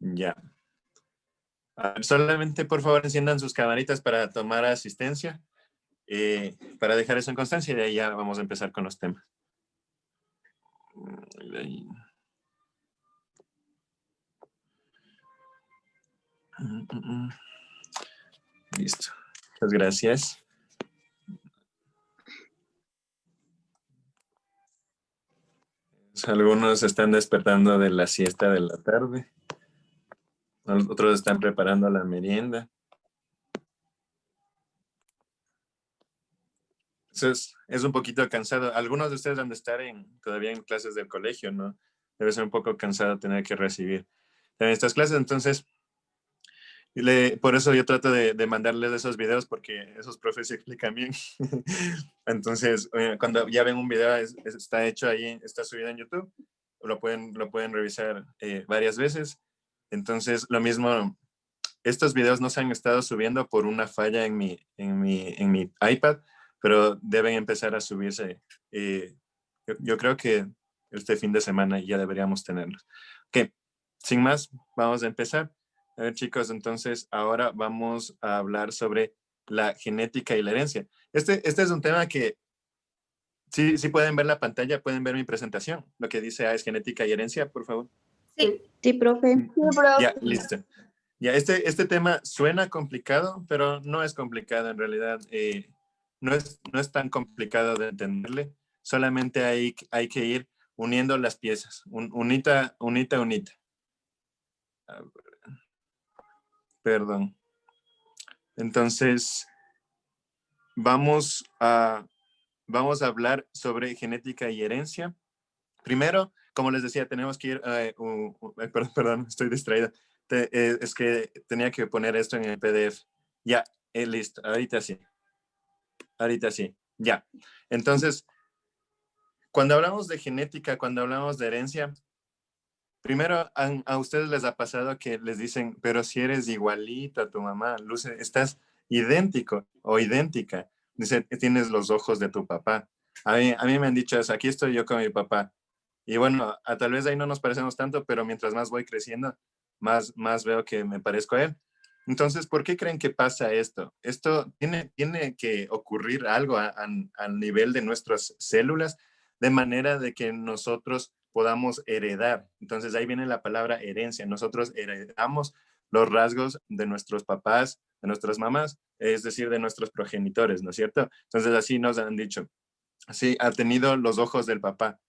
Ya. Solamente, por favor, enciendan sus camaritas para tomar asistencia, para dejar eso en constancia y de ahí ya vamos a empezar con los temas. Listo. Muchas gracias. Algunos están despertando de la siesta de la tarde. Otros están preparando la merienda. Entonces, es un poquito cansado. Algunos de ustedes han de estar todavía en clases del colegio, ¿no? Debe ser un poco cansado tener que recibir en estas clases. Entonces, por eso yo trato de mandarles esos videos porque esos profes se explican bien. Entonces, cuando ya ven un video, está hecho ahí, está subido en YouTube, lo pueden revisar varias veces. Entonces, lo mismo, estos videos no se han estado subiendo por una falla en mi iPad, pero deben empezar a subirse. Yo creo que este fin de semana ya deberíamos tenerlos. Ok, sin más, vamos a empezar. A ver, chicos, entonces ahora vamos a hablar sobre la genética y la herencia. Este es un tema que sí pueden ver la pantalla, pueden ver mi presentación. Lo que dice es genética y herencia, por favor. Sí, profe. Sí, profe. Ya, listo. Ya, este tema suena complicado, pero no es complicado en realidad. No es tan complicado de entenderle. Solamente hay que ir uniendo las piezas, unita. Perdón. Entonces, vamos a hablar sobre genética y herencia. Primero, como les decía, tenemos que ir... perdón, estoy distraída. Es que tenía que poner esto en el PDF. Ya, listo. Ahorita sí. Ya. Entonces, cuando hablamos de genética, cuando hablamos de herencia, primero a ustedes les ha pasado que les dicen, pero si eres igualito a tu mamá, Luce, estás idéntico o idéntica. Dice, tienes los ojos de tu papá. A mí me han dicho eso, aquí estoy yo con mi papá. Y bueno, tal vez ahí no nos parecemos tanto, pero mientras más voy creciendo, más veo que me parezco a él. Entonces, ¿por qué creen que pasa esto? Esto tiene que ocurrir algo al nivel de nuestras células, de manera de que nosotros podamos heredar. Entonces, ahí viene la palabra herencia. Nosotros heredamos los rasgos de nuestros papás, de nuestras mamás, es decir, de nuestros progenitores, ¿no es cierto? Entonces, así nos han dicho. Sí, ha tenido los ojos del papá,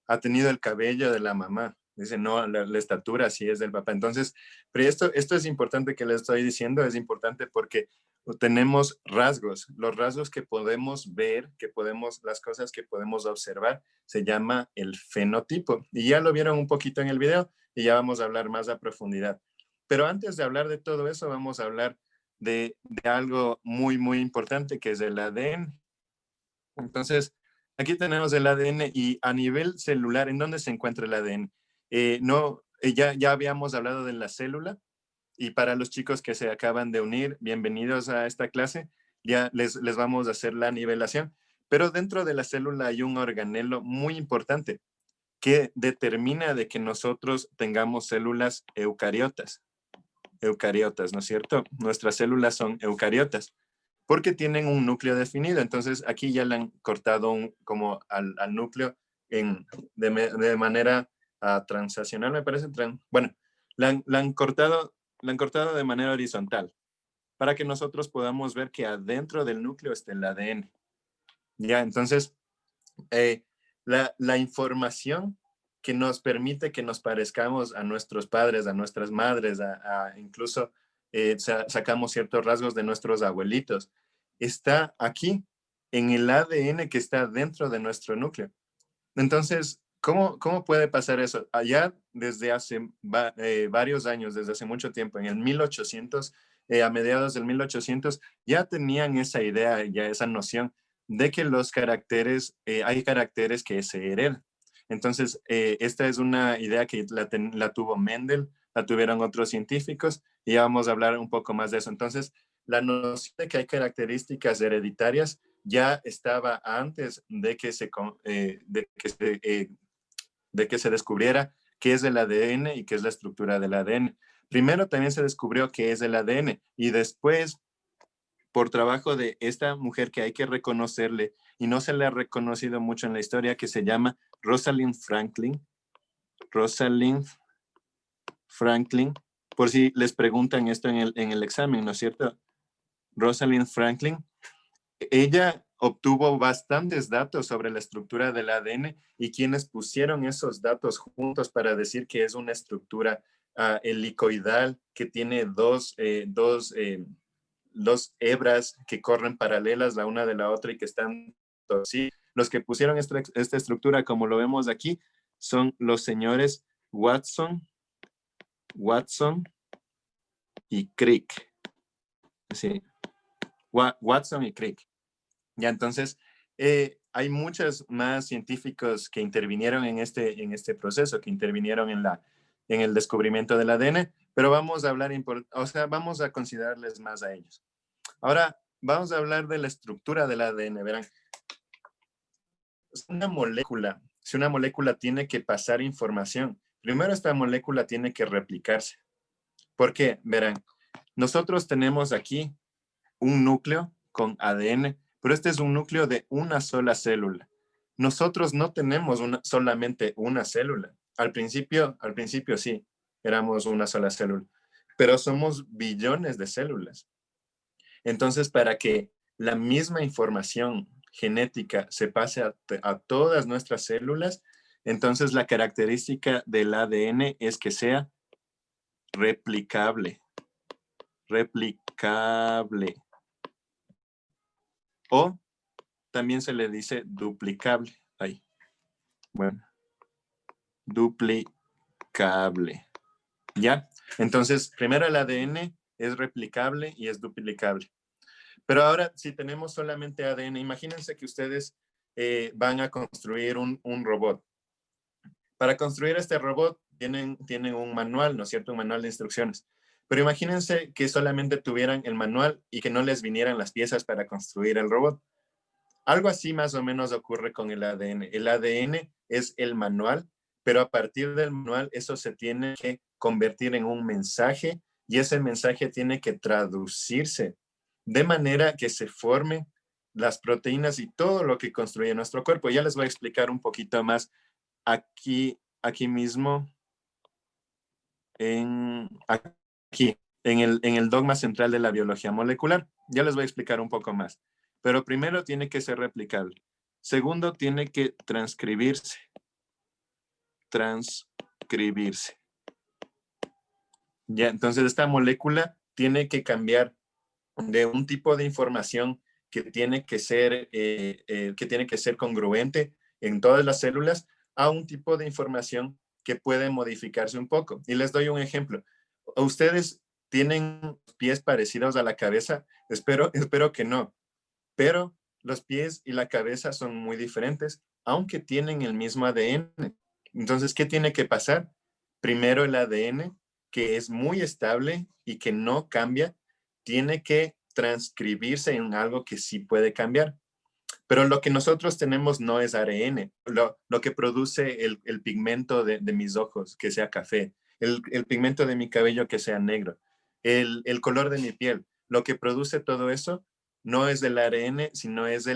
ha tenido el cabello de la mamá. Dice, no, la estatura sí es del papá. Entonces, pero esto es importante que les estoy diciendo, es importante porque tenemos rasgos. Los rasgos que podemos ver, las cosas que podemos observar, se llama el fenotipo. Y ya lo vieron un poquito en el video y ya vamos a hablar más a profundidad. Pero antes de hablar de todo eso, vamos a hablar de algo muy, muy importante, que es el ADN. Entonces, aquí tenemos el ADN y a nivel celular, ¿en dónde se encuentra el ADN? Ya habíamos hablado de la célula y para los chicos que se acaban de unir, bienvenidos a esta clase, ya les vamos a hacer la nivelación. Pero dentro de la célula hay un organelo muy importante que determina de que nosotros tengamos células eucariotas, ¿no es cierto? Nuestras células son eucariotas porque tienen un núcleo definido. Entonces, aquí ya le han cortado como al núcleo de manera transaccional, me parece. Bueno, la han cortado de manera horizontal para que nosotros podamos ver que adentro del núcleo está el ADN. Ya, entonces, la información que nos permite que nos parezcamos a nuestros padres, a nuestras madres, incluso sacamos ciertos rasgos de nuestros abuelitos, está aquí, en el ADN que está dentro de nuestro núcleo. Entonces, ¿cómo puede pasar eso? Allá desde hace varios años, desde hace mucho tiempo, en el 1800, a mediados del 1800, ya tenían esa idea, ya esa noción de que hay caracteres que se heredan. Entonces, esta es una idea que la tuvo Mendel, la tuvieron otros científicos, y ya vamos a hablar un poco más de eso. Entonces, la noción de que hay características hereditarias ya estaba antes de que se descubriera qué es el ADN y qué es la estructura del ADN. Primero también se descubrió que es el ADN y después, por trabajo de esta mujer que hay que reconocerle y no se le ha reconocido mucho en la historia, que se llama Rosalind Franklin. Rosalind Franklin, por si les preguntan esto en el examen, ¿no es cierto? Rosalind Franklin, ella obtuvo bastantes datos sobre la estructura del ADN y quienes pusieron esos datos juntos para decir que es una estructura helicoidal que tiene dos hebras que corren paralelas la una de la otra y que están así. Los que pusieron esta estructura, como lo vemos aquí, son los señores Watson y Crick. Sí. Watson y Crick. Ya, entonces, hay muchos más científicos que intervinieron en este proceso, que intervinieron en el descubrimiento del ADN, pero vamos a hablar, vamos a considerarles más a ellos. Ahora, vamos a hablar de la estructura del ADN. Verán, si una molécula tiene que pasar información, primero esta molécula tiene que replicarse. ¿Por qué? Verán, nosotros tenemos aquí un núcleo con ADN, pero este es un núcleo de una sola célula. Nosotros no tenemos solamente una célula. Al principio sí, éramos una sola célula, pero somos billones de células. Entonces, para que la misma información genética se pase a todas nuestras células, entonces la característica del ADN es que sea replicable. Replicable. O también se le dice duplicable. Ahí. Bueno. Duplicable. ¿Ya? Entonces, primero el ADN es replicable y es duplicable. Pero ahora, si tenemos solamente ADN, imagínense que ustedes van a construir un robot. Para construir este robot tienen un manual, ¿no es cierto? Un manual de instrucciones. Pero imagínense que solamente tuvieran el manual y que no les vinieran las piezas para construir el robot. Algo así más o menos ocurre con el ADN. El ADN es el manual, pero a partir del manual eso se tiene que convertir en un mensaje y ese mensaje tiene que traducirse de manera que se formen las proteínas y todo lo que construye nuestro cuerpo. Ya les voy a explicar un poquito más aquí mismo aquí, en el dogma central de la biología molecular. Ya les voy a explicar un poco más. Pero primero tiene que ser replicable. Segundo, tiene que transcribirse. Transcribirse. Ya, entonces esta molécula tiene que cambiar de un tipo de información que tiene que ser congruente en todas las células a un tipo de información que puede modificarse un poco. Y les doy un ejemplo. ¿Ustedes tienen pies parecidos a la cabeza? Espero que no. Pero los pies y la cabeza son muy diferentes, aunque tienen el mismo ADN. Entonces, ¿qué tiene que pasar? Primero el ADN, que es muy estable y que no cambia, tiene que transcribirse en algo que sí puede cambiar. Pero lo que nosotros tenemos no es ADN. Lo que produce el pigmento de mis ojos, que sea café, el pigmento de mi cabello, que sea negro, el color de mi piel, lo que produce todo eso no es del ADN, sino es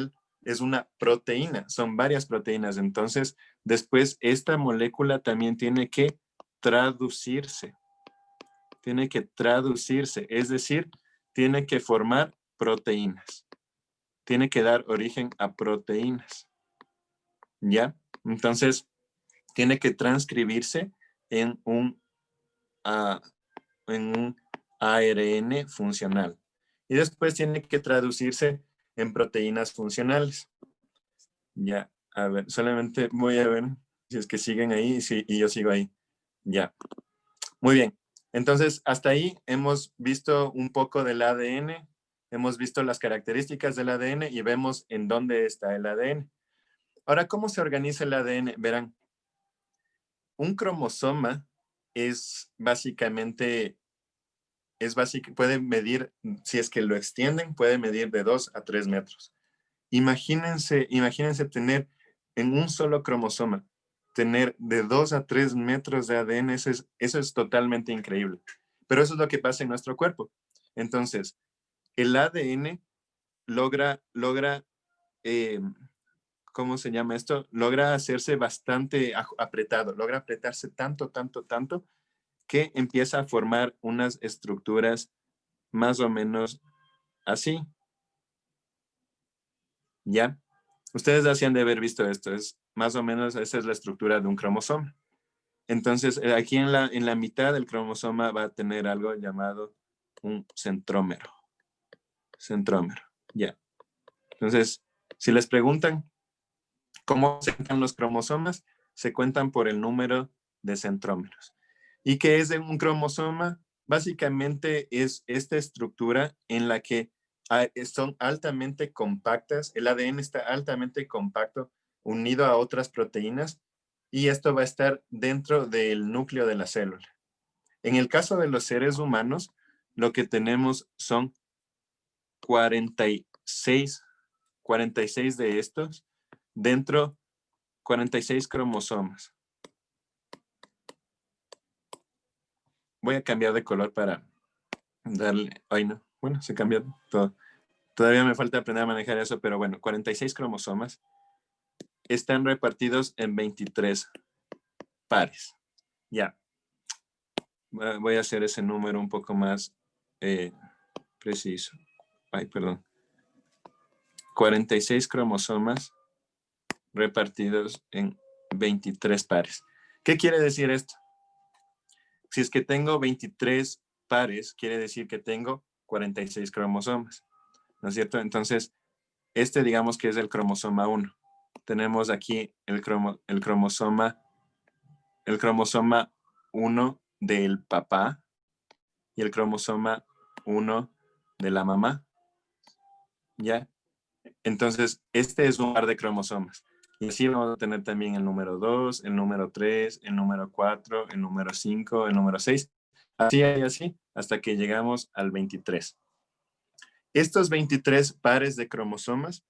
una proteína, son varias proteínas. Entonces, después esta molécula también tiene que traducirse. Tiene que traducirse, es decir, tiene que formar proteínas. Tiene que dar origen a proteínas. ¿Ya? Entonces, tiene que transcribirse en un ARN funcional. Y después tiene que traducirse en proteínas funcionales. Ya, a ver, solamente voy a ver si es que siguen ahí y yo sigo ahí. Ya. Muy bien. Entonces, hasta ahí hemos visto un poco del ADN, hemos visto las características del ADN y vemos en dónde está el ADN. Ahora, ¿cómo se organiza el ADN? Verán, un cromosoma puede medir, si es que lo extienden, puede medir de 2 a 3 metros. Imagínense tener en un solo cromosoma, tener de 2 a 3 metros de ADN, eso es totalmente increíble. Pero eso es lo que pasa en nuestro cuerpo. Entonces, el ADN logra ¿cómo se llama esto? Logra hacerse bastante apretado, logra apretarse tanto, tanto, tanto, que empieza a formar unas estructuras más o menos así. ¿Ya? Ustedes hacían de haber visto esto, es más o menos esa es la estructura de un cromosoma. Entonces, aquí en la mitad del cromosoma va a tener algo llamado un centrómero. Centrómero, ya. Entonces, si les preguntan cómo se cuentan los cromosomas, se cuentan por el número de centrómeros. ¿Y qué es un cromosoma? Básicamente es esta estructura en la que son altamente compactas, el ADN está altamente compacto, unido a otras proteínas, y esto va a estar dentro del núcleo de la célula. En el caso de los seres humanos, lo que tenemos son 46 de estos dentro 46 cromosomas. Voy a cambiar de color para darle... Ay, no. Bueno, se cambió todo. Todavía me falta aprender a manejar eso, pero bueno, 46 cromosomas están repartidos en 23 pares. Ya. Voy a hacer ese número un poco más preciso. Ay, perdón. 46 cromosomas repartidos en 23 pares. ¿Qué quiere decir esto? Si es que tengo 23 pares, quiere decir que tengo 46 cromosomas, ¿no es cierto? Entonces, digamos que es el cromosoma 1. Tenemos aquí el cromosoma 1 del papá y el cromosoma 1 de la mamá, ¿ya? Entonces, este es un par de cromosomas. Y así vamos a tener también el número 2, el número 3, el número 4, el número 5, el número 6. Así y así, hasta que llegamos al 23. Estos 23 pares de cromosomas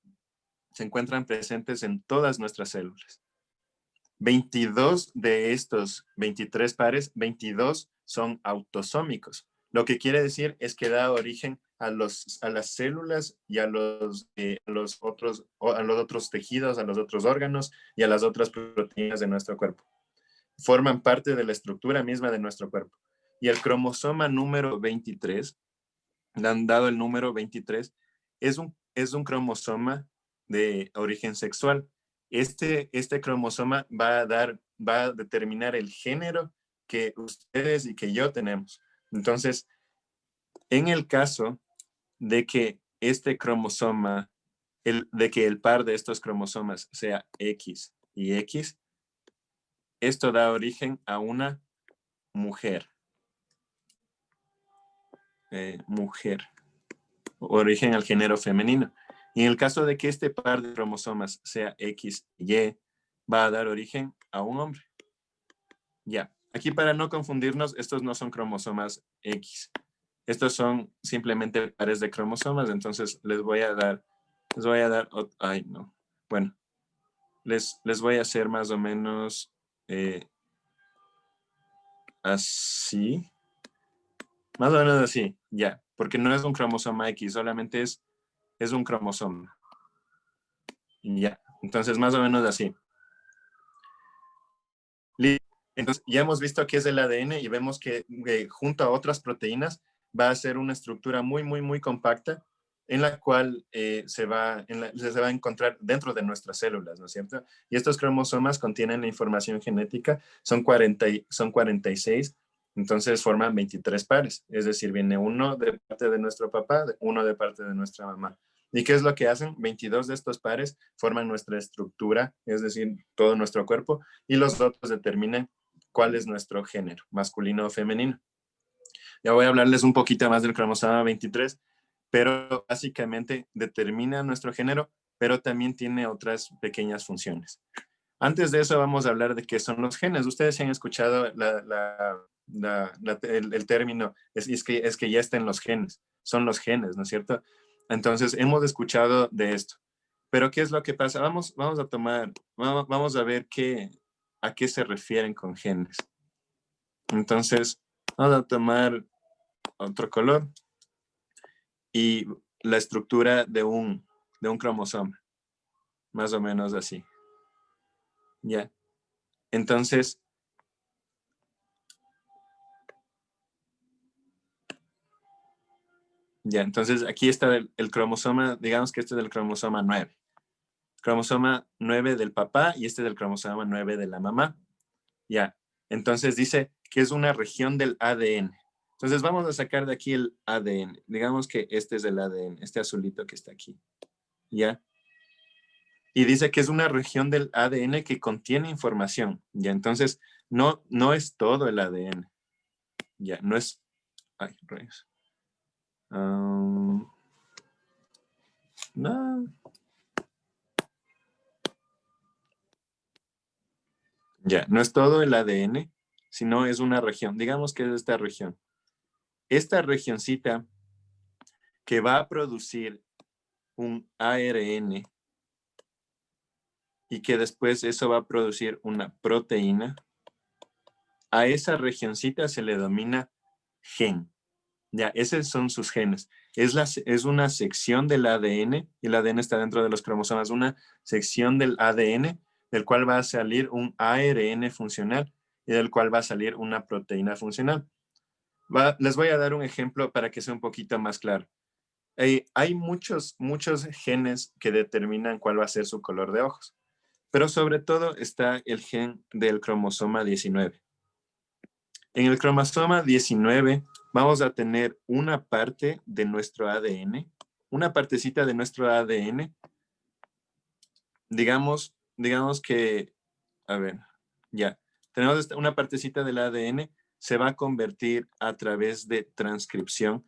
se encuentran presentes en todas nuestras células. 22 de estos 23 pares, 22 son autosómicos. Lo que quiere decir es que da origen a las células y a los otros tejidos, a los otros órganos y a las otras proteínas de nuestro cuerpo. Forman parte de la estructura misma de nuestro cuerpo. Y el cromosoma número 23, le han dado el número 23, es un cromosoma de origen sexual. Este cromosoma va a determinar el género que ustedes y que yo tenemos. Entonces, en el caso de que este cromosoma, de que el par de estos cromosomas sea X y X, esto da origen a una mujer. Mujer. Origen al género femenino. Y en el caso de que este par de cromosomas sea X y Y, va a dar origen a un hombre. Ya. Aquí para no confundirnos, estos no son cromosomas X. Estos son simplemente pares de cromosomas, entonces les voy a dar, ay no, bueno, les voy a hacer más o menos así, más o menos así, ya, porque no es un cromosoma X, solamente es un cromosoma. Ya, entonces más o menos así. Entonces ya hemos visto qué es el ADN y vemos que junto a otras proteínas va a ser una estructura muy, muy, muy compacta en la cual se va a encontrar dentro de nuestras células, ¿no es cierto? Y estos cromosomas contienen la información genética, son 46, entonces forman 23 pares, es decir, viene uno de parte de nuestro papá, uno de parte de nuestra mamá. ¿Y qué es lo que hacen? 22 de estos pares forman nuestra estructura, es decir, todo nuestro cuerpo, y los otros determinan cuál es nuestro género, masculino o femenino. Ya voy a hablarles un poquito más del cromosoma 23, pero básicamente determina nuestro género, pero también tiene otras pequeñas funciones. Antes de eso vamos a hablar de qué son los genes. Ustedes han escuchado el término, es que ya están los genes, son los genes, ¿no es cierto? Entonces hemos escuchado de esto. Pero ¿qué es lo que pasa? Vamos a ver a qué se refieren con genes. Entonces, vamos a tomar otro color y la estructura de un cromosoma, más o menos así. Ya. Entonces, aquí está el cromosoma, digamos que este es el cromosoma 9. Cromosoma 9 del papá y este es el cromosoma 9 de la mamá. Ya. Entonces dice que es una región del ADN. Entonces vamos a sacar de aquí el ADN. Digamos que este es el ADN, este azulito que está aquí. ¿Ya? Y dice que es una región del ADN que contiene información. ¿Ya? Entonces, no es todo el ADN. Ya, no es... Ay, rayos. No. Ya, no es todo el ADN, sino es una región. Digamos que es esta región. Esta regioncita que va a producir un ARN y que después eso va a producir una proteína, a esa regioncita se le denomina gen. Ya, esos son sus genes. Es una sección del ADN, y el ADN está dentro de los cromosomas, una sección del ADN del cual va a salir un ARN funcional y del cual va a salir una proteína funcional. Les voy a dar un ejemplo para que sea un poquito más claro. Hay muchos genes que determinan cuál va a ser su color de ojos, pero sobre todo está el gen del cromosoma 19. En el cromosoma 19 vamos a tener una parte de nuestro ADN, una partecita de nuestro ADN, digamos que, a ver, ya, tenemos una partecita del ADN, se va a convertir a través de transcripción.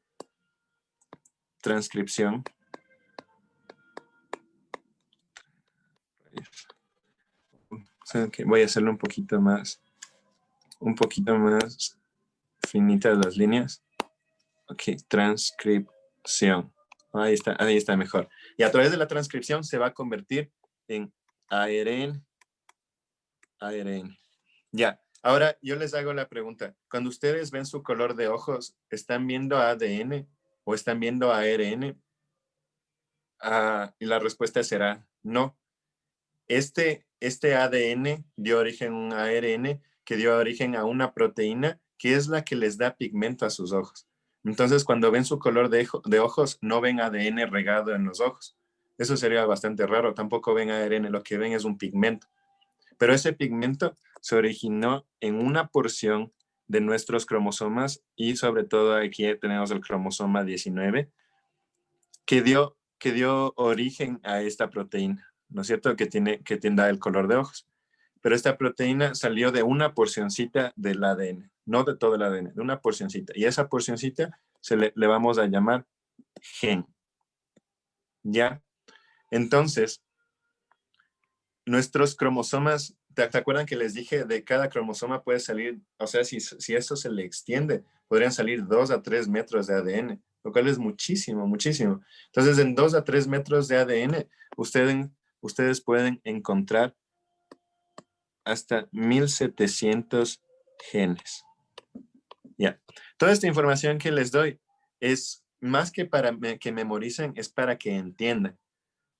Okay, voy a hacerlo un poquito más finitas las líneas. Ok, transcripción. Ahí está mejor. Y a través de la transcripción se va a convertir en ARN. Ya, ahora yo les hago la pregunta. Cuando ustedes ven su color de ojos, ¿están viendo ADN o están viendo ARN? Y la respuesta será no. Este ADN dio origen a un ARN que dio origen a una proteína que es la que les da pigmento a sus ojos. Entonces, cuando ven su color de ojos, no ven ADN regado en los ojos. Eso sería bastante raro. Tampoco ven ARN, lo que ven es un pigmento. Pero ese pigmento se originó en una porción de nuestros cromosomas y sobre todo aquí tenemos el cromosoma 19 que dio origen a esta proteína, ¿no es cierto? Que da el color de ojos. Pero esta proteína salió de una porcioncita del ADN, no de todo el ADN, de una porcioncita. Y esa porcioncita le vamos a llamar gen. ¿Ya? Entonces, nuestros cromosomas, ¿te acuerdan que les dije de cada cromosoma puede salir, o sea, si eso se le extiende, podrían salir 2 a 3 metros de ADN, lo cual es muchísimo, muchísimo. Entonces, en 2 a 3 metros de ADN, ustedes pueden encontrar hasta 1700 genes. Ya. Toda esta información que les doy es más que para que memoricen, es para que entiendan.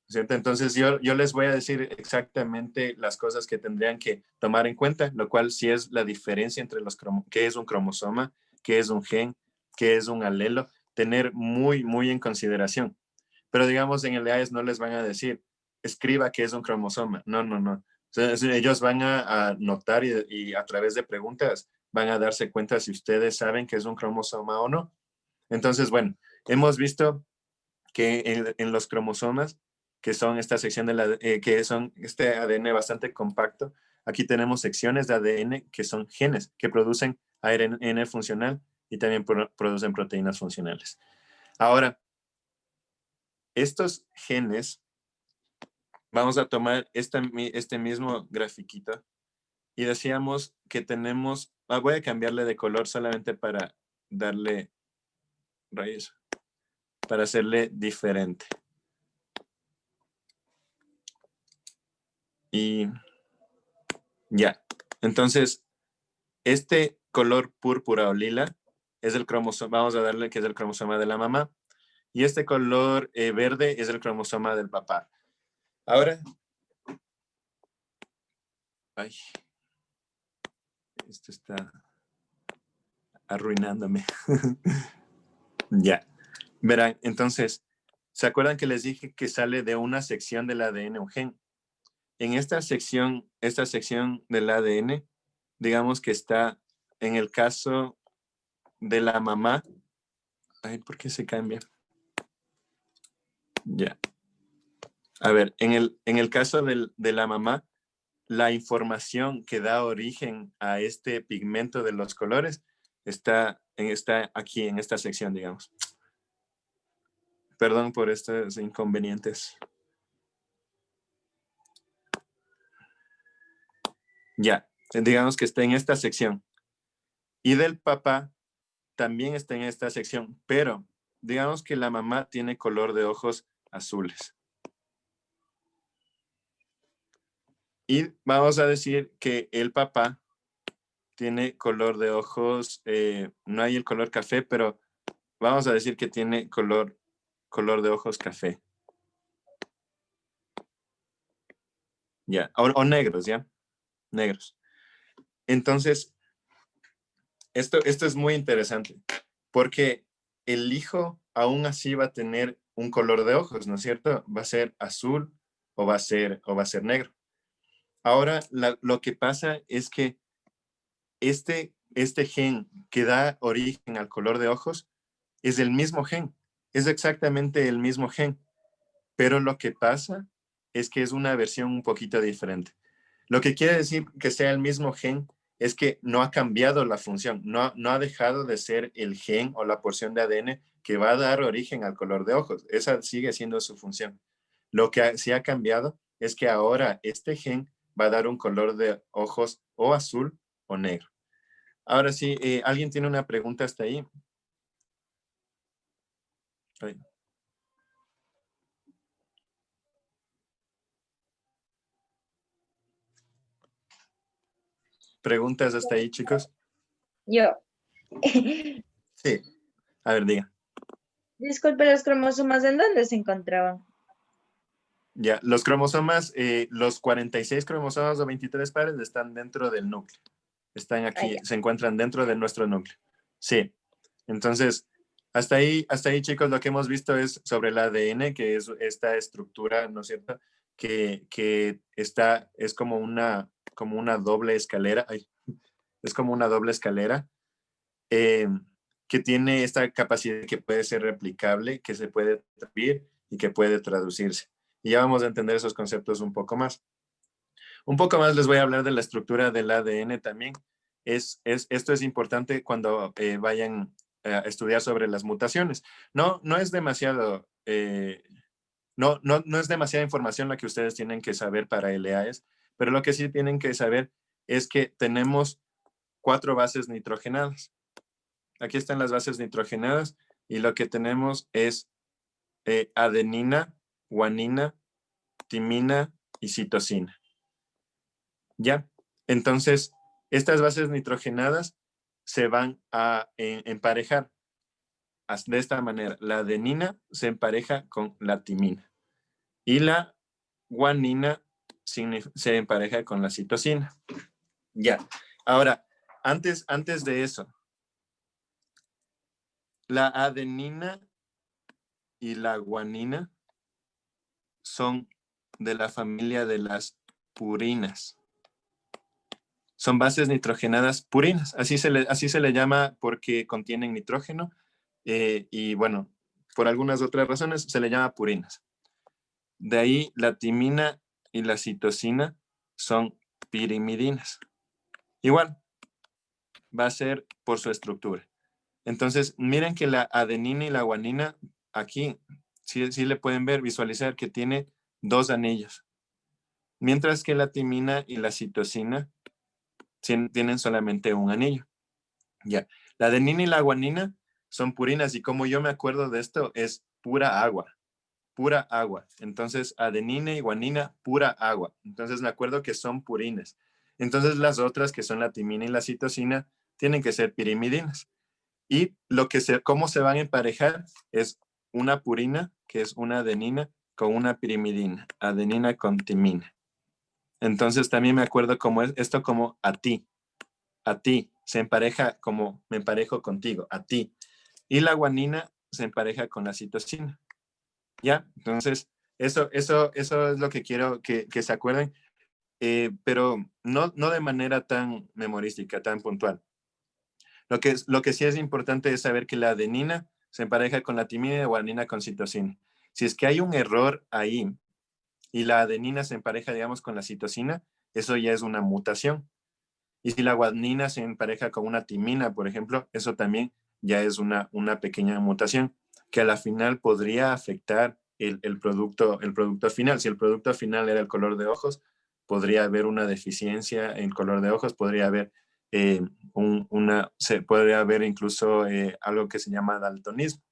¿Cierto? Entonces yo les voy a decir exactamente las cosas que tendrían que tomar en cuenta, lo cual sí es la diferencia entre qué es un cromosoma, qué es un gen, qué es un alelo, tener muy en consideración. Pero digamos en el EAES no les van a decir, escriba qué es un cromosoma. No. Entonces, ellos van a notar y a través de preguntas van a darse cuenta si ustedes saben qué es un cromosoma o no. Entonces, bueno, hemos visto que en los cromosomas, que son esta sección que son este ADN bastante compacto, aquí tenemos secciones de ADN que son genes que producen ARN funcional y también producen proteínas funcionales. Ahora, estos genes, vamos a tomar este mismo grafiquito y decíamos que tenemos, voy a cambiarle de color solamente para darle rayos, para hacerle diferente. Y ya, entonces, este color púrpura o lila es el cromosoma, vamos a darle que es el cromosoma de la mamá. Y este color verde es el cromosoma del papá. Ahora, ay, esto está arruinándome. Ya, verán, entonces, ¿se acuerdan que les dije que sale de una sección del ADN un gen? En esta sección del ADN, digamos que está en el caso de la mamá. Ay, ¿por qué se cambia? Ya. A ver, en el caso de la mamá, la información que da origen a este pigmento de los colores está aquí, en esta sección, digamos. Perdón por estos inconvenientes. Ya, digamos que está en esta sección. Y del papá también está en esta sección, pero digamos que la mamá tiene color de ojos azules. Y vamos a decir que el papá tiene color de ojos, no hay el color café, pero vamos a decir que tiene color de ojos café. Ya, o negros, ¿ya? Negros. Entonces, esto es muy interesante, porque el hijo aún así va a tener un color de ojos, ¿no es cierto? Va a ser azul o va a ser negro. Ahora, lo que pasa es que este gen que da origen al color de ojos es el mismo gen, es exactamente el mismo gen, pero lo que pasa es que es una versión un poquito diferente. Lo que quiere decir que sea el mismo gen es que no ha cambiado la función, no ha dejado de ser el gen o la porción de ADN que va a dar origen al color de ojos. Esa sigue siendo su función. Lo que sí ha cambiado es que ahora este gen va a dar un color de ojos o azul o negro. Ahora sí, ¿alguien tiene una pregunta hasta ahí? Ay. ¿Preguntas hasta ahí, chicos? Yo. Sí. A ver, diga. Disculpe, ¿los cromosomas en dónde se encontraban? Ya, los cromosomas, los 46 cromosomas o 23 pares están dentro del núcleo. Están aquí, se encuentran dentro de nuestro núcleo. Sí. Entonces, hasta ahí, chicos, lo que hemos visto es sobre el ADN, que es esta estructura, ¿no es cierto? Que está, es como una doble escalera. Ay, es como una doble escalera que tiene esta capacidad que puede ser replicable, que se puede traducir y que puede traducirse. Y ya vamos a entender esos conceptos un poco más. Un poco más les voy a hablar de la estructura del ADN también. Esto es importante cuando vayan a estudiar sobre las mutaciones. No es demasiado, no es demasiada información la que ustedes tienen que saber para LAES, pero lo que sí tienen que saber es que tenemos 4 bases nitrogenadas. Aquí están las bases nitrogenadas y lo que tenemos es adenina, guanina, timina y citosina. ¿Ya? Entonces, estas bases nitrogenadas se van a emparejar de esta manera. La adenina se empareja con la timina y la guanina se empareja con la citosina. Ya. Ahora, antes de eso, la adenina y la guanina son de la familia de las purinas. Son bases nitrogenadas purinas. Así se le llama porque contienen nitrógeno y bueno, por algunas otras razones se le llama purinas. De ahí la timina y la citosina son pirimidinas. Igual, va a ser por su estructura. Entonces, miren que la adenina y la guanina aquí, sí le pueden ver, visualizar que tiene 2 anillos. Mientras que la timina y la citosina tienen solamente un anillo. Ya. La adenina y la guanina son purinas y como yo me acuerdo de esto, es pura agua. Pura agua. Entonces, adenina y guanina, pura agua. Entonces, me acuerdo que son purinas. Entonces, las otras, que son la timina y la citosina, tienen que ser pirimidinas. Y cómo se van a emparejar es una purina, que es una adenina, con una pirimidina, adenina con timina. Entonces también me acuerdo como esto como a ti, se empareja como me emparejo contigo, a ti. Y la guanina se empareja con la citosina. ¿Ya? Entonces, eso es lo que quiero que se acuerden, pero no de manera tan memorística, tan puntual. Lo que sí es importante es saber que la adenina se empareja con la timina y la guanina con citosina. Si es que hay un error ahí y la adenina se empareja, digamos, con la citosina, eso ya es una mutación. Y si la guanina se empareja con una timina, por ejemplo, eso también ya es una pequeña mutación que a la final podría afectar el producto final. Si el producto final era el color de ojos, podría haber una deficiencia en color de ojos, podría haber, podría haber incluso algo que se llama daltonismo.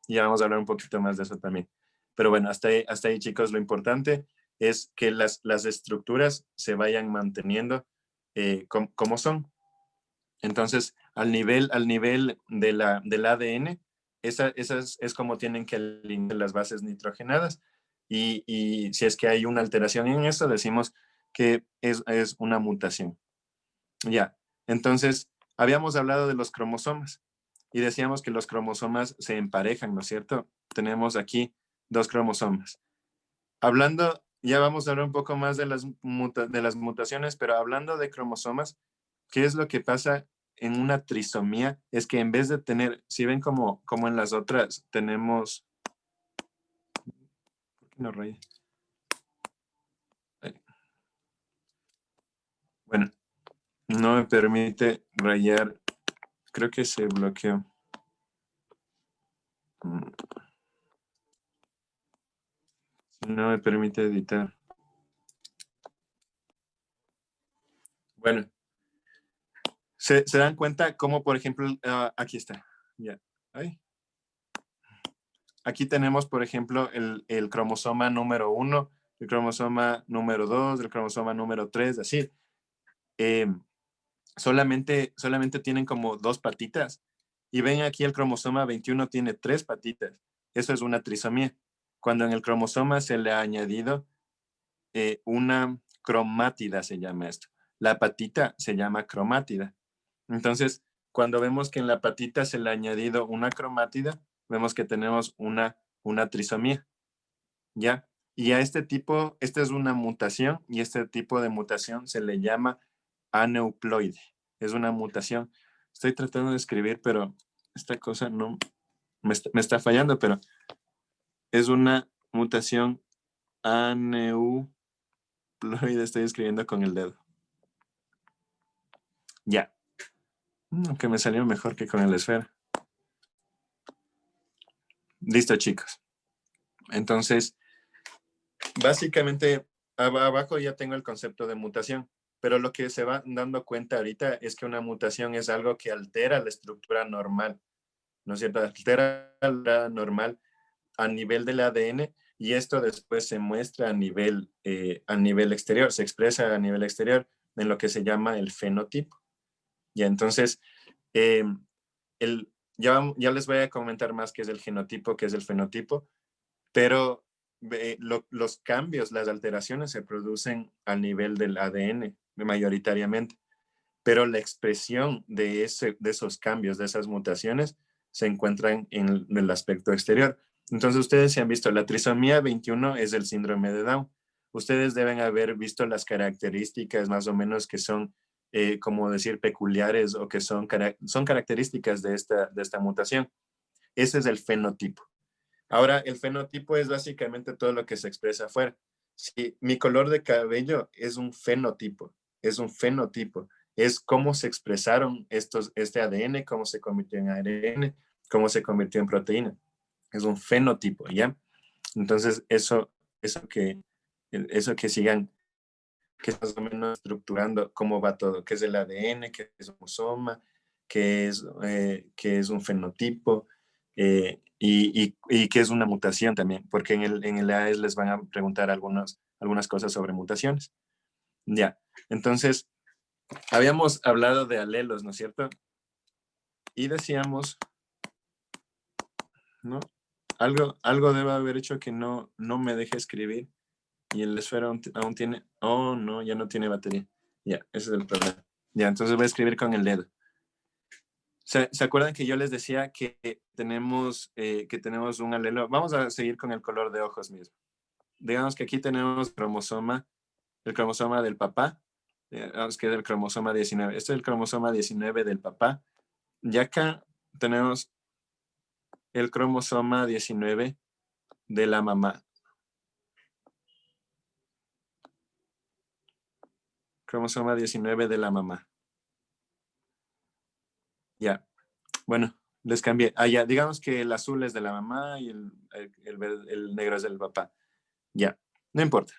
Y ya vamos a hablar un poquito más de eso también. Pero bueno, hasta ahí chicos, lo importante es que las estructuras se vayan manteniendo como son. Entonces, al nivel del ADN, esas es como tienen que alinear las bases nitrogenadas. Y si es que hay una alteración en eso, decimos que es una mutación. Ya, entonces, habíamos hablado de los cromosomas y decíamos que los cromosomas se emparejan, ¿no es cierto? Tenemos aquí 2 cromosomas. Ya vamos a hablar un poco más de las mutaciones, pero hablando de cromosomas, ¿qué es lo que pasa en una trisomía? Es que en vez de tener, si ven como en las otras, tenemos... ¿Por qué no raya? Bueno, no me permite rayar. Creo que se bloqueó. No me permite editar. Bueno, ¿se dan cuenta cómo, por ejemplo, aquí está? Ya. Ay. Aquí tenemos, por ejemplo, el cromosoma número 1, el cromosoma número 2, el cromosoma número 3, así. Solamente tienen como 2 patitas. Y ven aquí el cromosoma 21 tiene 3 patitas. Eso es una trisomía. Cuando en el cromosoma se le ha añadido una cromátida, se llama esto. La patita se llama cromátida. Entonces, cuando vemos que en la patita se le ha añadido una cromátida, vemos que tenemos una trisomía, ¿ya? Y a esta es una mutación y este tipo de mutación se le llama aneuploide. Es una mutación. Estoy tratando de escribir, pero esta cosa no me está fallando, pero es una mutación aneuploide. Estoy escribiendo con el dedo. Ya. Que me salió mejor que con el esfera. Listo, chicos. Entonces, básicamente, abajo ya tengo el concepto de mutación, pero lo que se va dando cuenta ahorita es que una mutación es algo que altera la estructura normal, ¿no es cierto? Altera la normal a nivel del ADN y esto después se muestra a nivel exterior, se expresa a nivel exterior en lo que se llama el fenotipo. Y entonces, eh, ya les voy a comentar más qué es el genotipo, qué es el fenotipo, pero los cambios, las alteraciones se producen a nivel del ADN mayoritariamente, pero la expresión de esos cambios, de esas mutaciones, se encuentran en el aspecto exterior. Entonces ustedes se han visto, la trisomía 21 es el síndrome de Down. Ustedes deben haber visto las características más o menos que son, como decir, peculiares o que son características de esta mutación. Ese es el fenotipo. Ahora, el fenotipo es básicamente todo lo que se expresa afuera. Si mi color de cabello es un fenotipo, es cómo se expresaron este ADN, cómo se convirtió en ARN, cómo se convirtió en proteína. Es un fenotipo, ¿ya? Entonces, eso que sigan, que es más o menos estructurando cómo va todo, qué es el ADN, qué es un cromosoma, qué es un fenotipo, y qué es una mutación también, porque en el AES les van a preguntar algunas cosas sobre mutaciones. Ya, entonces, habíamos hablado de alelos, ¿no es cierto? Y decíamos, ¿no? Algo debe haber hecho que no me deje escribir. Y el esfero aún tiene... Oh, no, ya no tiene batería. Ya, ese es el problema. Ya, entonces voy a escribir con el dedo. ¿Se acuerdan que yo les decía que tenemos un alelo? Vamos a seguir con el color de ojos mismo. Digamos que aquí tenemos el cromosoma del papá. Vamos que es el cromosoma 19. Este es el cromosoma 19 del papá. Y acá tenemos el cromosoma 19 de la mamá. Cromosoma 19 de la mamá. Ya. Bueno, les cambié. Ah, ya. Digamos que el azul es de la mamá y el negro es del papá. Ya. No importa.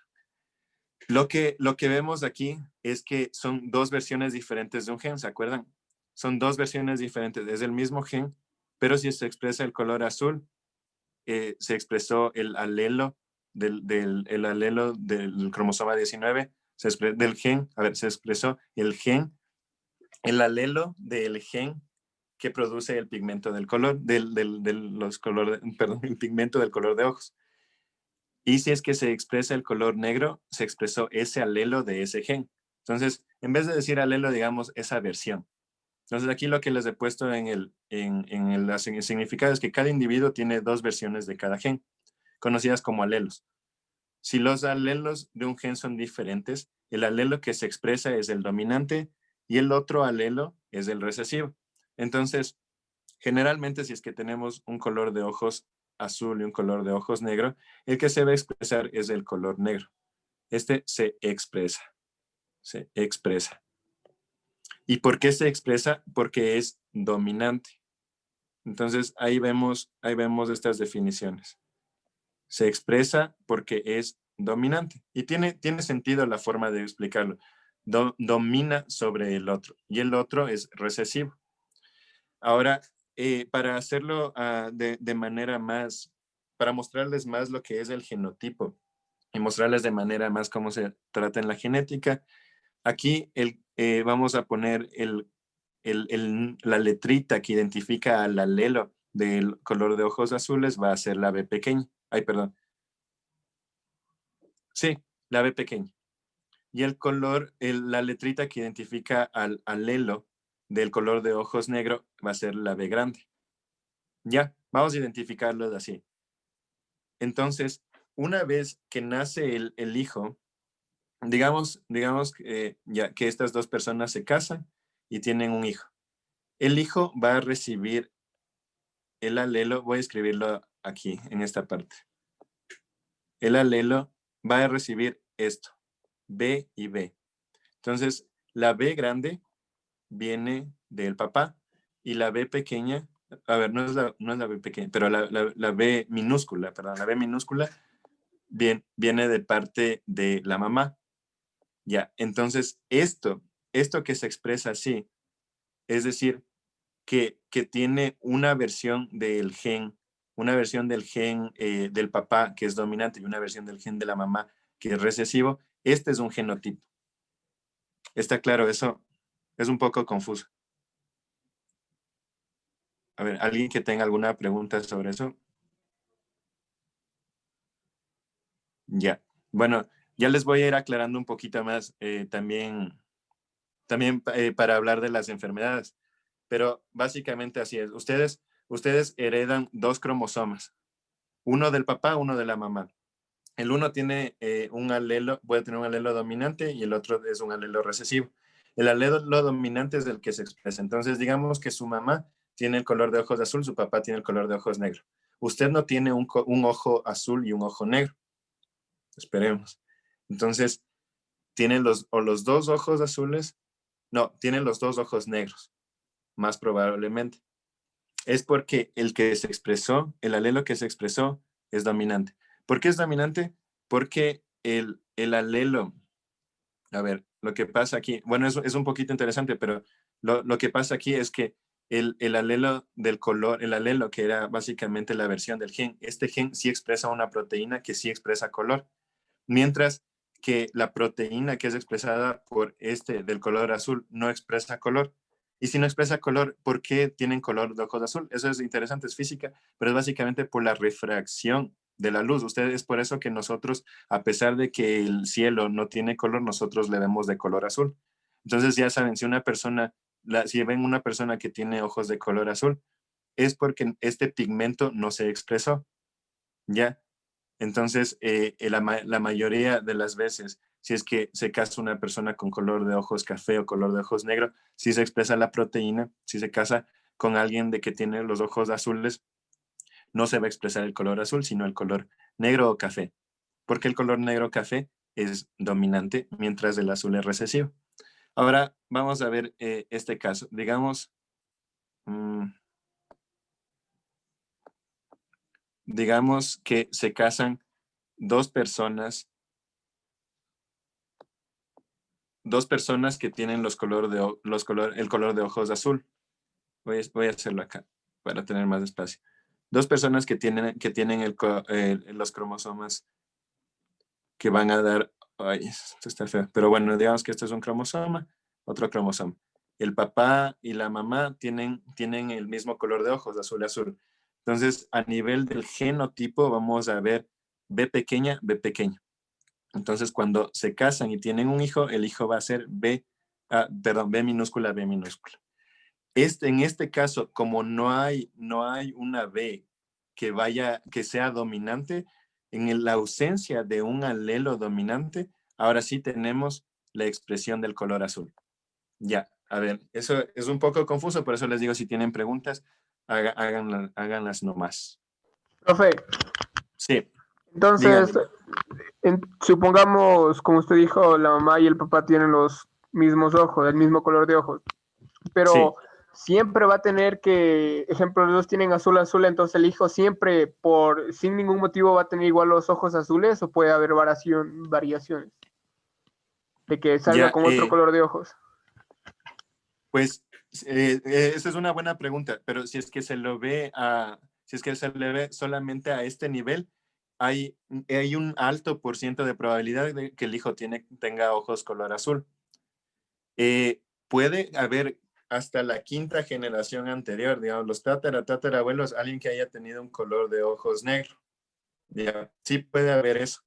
Lo que vemos aquí es que son dos versiones diferentes de un gen, ¿se acuerdan? Son dos versiones diferentes. Es el mismo gen, pero si se expresa el color azul, se expresó el alelo el alelo del cromosoma 19, del gen, a ver, se expresó el alelo del gen que produce el pigmento del color, perdón, el pigmento del color de ojos. Y si es que se expresa el color negro, se expresó ese alelo de ese gen. Entonces, en vez de decir alelo, digamos esa versión. Entonces, aquí lo que les he puesto en el significado es que cada individuo tiene dos versiones de cada gen, conocidas como alelos. Si los alelos de un gen son diferentes, el alelo que se expresa es el dominante y el otro alelo es el recesivo. Entonces, generalmente, si es que tenemos un color de ojos azul y un color de ojos negro, el que se va a expresar es el color negro. Este se expresa. Se expresa. ¿Y por qué se expresa? Porque es dominante. Entonces, ahí vemos estas definiciones. Se expresa porque es dominante. Y tiene sentido la forma de explicarlo. Domina sobre el otro. Y el otro es recesivo. Ahora, para hacerlo de manera más, para mostrarles más lo que es el genotipo y mostrarles de manera más cómo se trata en la genética, aquí vamos a poner la letrita que identifica al alelo del color de ojos azules, va a ser la B pequeña. Ay, perdón. Sí, la B pequeña. Y el color, la letrita que identifica al alelo del color de ojos negro va a ser la B grande. Ya, vamos a identificarlos así. Entonces, una vez que nace el hijo, digamos ya que estas dos personas se casan y tienen un hijo. El hijo va a recibir el alelo, voy a escribirlo aquí, en esta parte. El alelo va a recibir esto, B y B. Entonces, la B grande viene del papá y la B pequeña, a ver, no es la B pequeña, pero la B minúscula, perdón, la B minúscula viene de parte de la mamá. Ya, entonces esto que se expresa así, es decir, que tiene una versión del gen del papá que es dominante y una versión del gen de la mamá que es recesivo, este es un genotipo. Está claro, eso es un poco confuso. A ver, ¿alguien que tenga alguna pregunta sobre eso? Ya. Bueno, ya les voy a ir aclarando un poquito más también para hablar de las enfermedades. Pero básicamente así es. Ustedes heredan dos cromosomas, uno del papá, uno de la mamá. El uno tiene puede tener un alelo dominante y el otro es un alelo recesivo. El alelo dominante es el que se expresa. Entonces, digamos que su mamá tiene el color de ojos azul, su papá tiene el color de ojos negro. Usted no tiene un ojo azul y un ojo negro. Esperemos. Entonces, tiene los dos ojos azules, no, tiene los dos ojos negros, más probablemente. Es porque el alelo que se expresó es dominante. ¿Por qué es dominante? Porque el alelo, a ver, lo que pasa aquí, bueno, es un poquito interesante, pero lo que pasa aquí es que el alelo del color, el alelo que era básicamente la versión del gen, este gen sí expresa una proteína que sí expresa color, mientras que la proteína que es expresada por del color azul no expresa color. Y si no expresa color, ¿por qué tienen color de ojos azul? Eso es interesante, es física, pero es básicamente por la refracción de la luz. Es por eso que nosotros, a pesar de que el cielo no tiene color, nosotros le vemos de color azul. Entonces ya saben, si una persona, si ven una persona que tiene ojos de color azul, es porque este pigmento no se expresó, ¿ya? Entonces, la mayoría de las veces, si es que se casa una persona con color de ojos café o color de ojos negro, si se expresa la proteína, si se casa con alguien de que tiene los ojos azules, no se va a expresar el color azul, sino el color negro o café, porque el color negro o café es dominante, mientras el azul es recesivo. Ahora vamos a ver este caso. Digamos que se casan dos personas que tienen el color de ojos azul. Voy a hacerlo acá para tener más espacio. Dos personas que tienen los cromosomas que van a dar, ay, esto está feo, pero bueno, digamos que este es un cromosoma, otro cromosoma. El papá y la mamá tienen el mismo color de ojos, azul. Entonces, a nivel del genotipo, vamos a ver B pequeña, B pequeña. Entonces, cuando se casan y tienen un hijo, el hijo va a ser B minúscula, B minúscula. En este caso, como no hay una B que sea dominante, la ausencia de un alelo dominante, ahora sí tenemos la expresión del color azul. Ya, a ver, eso es un poco confuso, por eso les digo, si tienen preguntas, háganlas nomás. Profe, sí, entonces, dígame. supongamos, como usted dijo, la mamá y el papá tienen los mismos ojos, el mismo color de ojos, pero Sí. siempre va a tener que, ejemplo, los dos tienen azul, entonces el hijo siempre, sin ningún motivo, va a tener igual los ojos azules, o puede haber variaciones de que salga Ya, con otro color de ojos. pues esa es una buena pregunta, pero si es que se le ve solamente a este nivel, hay un alto por ciento de probabilidad de que el hijo tenga ojos color azul. Puede haber hasta la quinta generación anterior, digamos, los tatarabuelos, alguien que haya tenido un color de ojos negro. Ya, sí puede haber eso.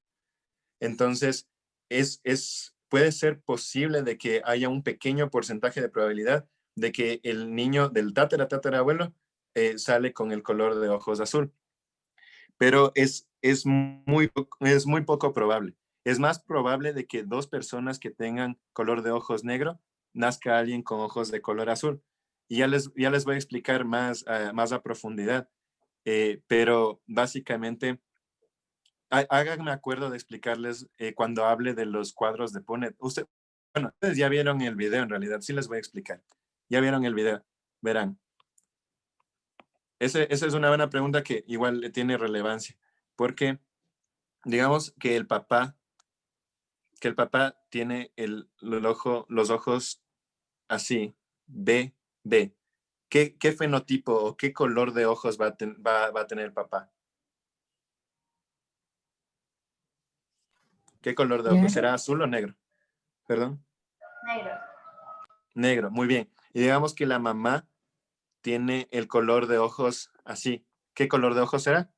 Entonces, puede ser posible de que haya un pequeño porcentaje de probabilidad de que el niño del tatarabuelo sale con el color de ojos azul. Pero es muy poco probable. Es más probable de que dos personas que tengan color de ojos negro nazca alguien con ojos de color azul. Y ya les voy a explicar más a profundidad. Pero básicamente, háganme acuerdo de explicarles cuando hable de los cuadros de Punnett. Ustedes ya vieron el video en realidad, sí les voy a explicar. Ya vieron el video, verán. Esa es una buena pregunta que igual le tiene relevancia, porque digamos que el papá tiene los ojos así, B. ¿Qué fenotipo o qué color de ojos va a tener el papá? ¿Qué color de ojos? ¿Será azul o negro? Perdón. Negro, muy bien. Y digamos que la mamá tiene el color de ojos así. ¿Qué color de ojos será?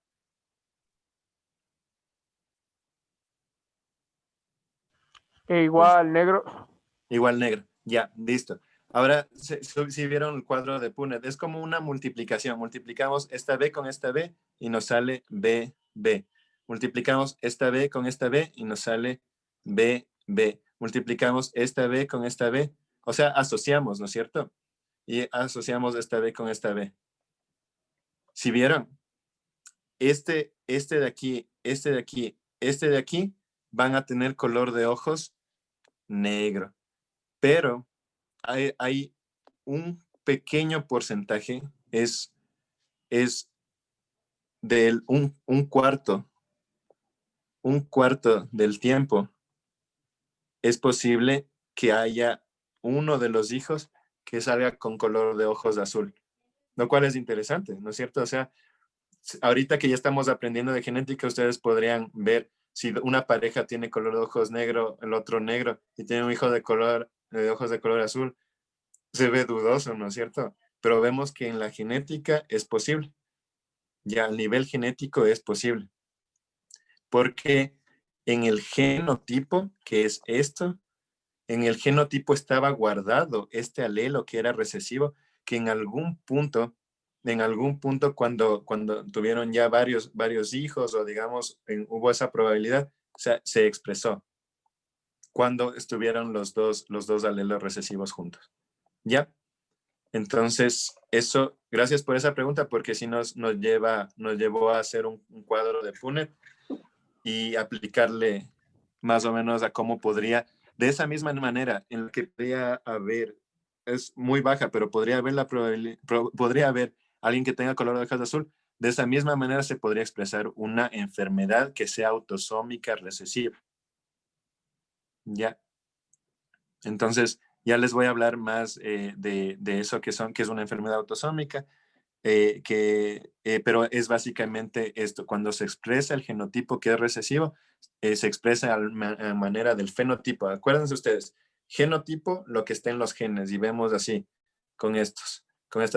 Igual, negro. Igual negro. Ya, listo. Ahora, si vieron el cuadro de Punnett, es como una multiplicación. Multiplicamos esta B con esta B y nos sale B. Multiplicamos esta B con esta B y nos sale B. Multiplicamos esta B con esta B. O sea, asociamos, ¿no es cierto? Y asociamos esta B con esta B. ¿Sí vieron? Este de aquí, este de aquí van a tener color de ojos negro. Pero hay un pequeño porcentaje, es del un cuarto del tiempo, es posible que haya uno de los hijos que salga con color de ojos azul, lo cual es interesante, ¿no es cierto? O sea, ahorita que ya estamos aprendiendo de genética, ustedes podrían ver si una pareja tiene color de ojos negro, el otro negro, y tiene un hijo de ojos de color azul. se ve dudoso, ¿no es cierto? Pero vemos que en la genética es posible. Ya a nivel genético es posible. Porque en el genotipo, que es esto, en el genotipo estaba guardado este alelo que era recesivo, que en algún punto cuando tuvieron ya varios hijos o digamos hubo esa probabilidad, se expresó cuando estuvieron los dos alelos recesivos juntos. ¿Ya? Entonces, eso, gracias por esa pregunta, porque sí nos llevó a hacer un cuadro de Punnett y aplicarle más o menos a cómo podría, de esa misma manera en la que podría haber, es muy baja, pero podría haber la probabilidad, podría haber alguien que tenga color de ojos azul, de esa misma manera se podría expresar una enfermedad que sea autosómica recesiva. ¿Ya? Entonces, ya les voy a hablar más de eso que es una enfermedad autosómica, pero es básicamente esto, cuando se expresa el genotipo que es recesivo, se expresa a manera del fenotipo. Acuérdense ustedes, genotipo, lo que está en los genes, y vemos así, con estas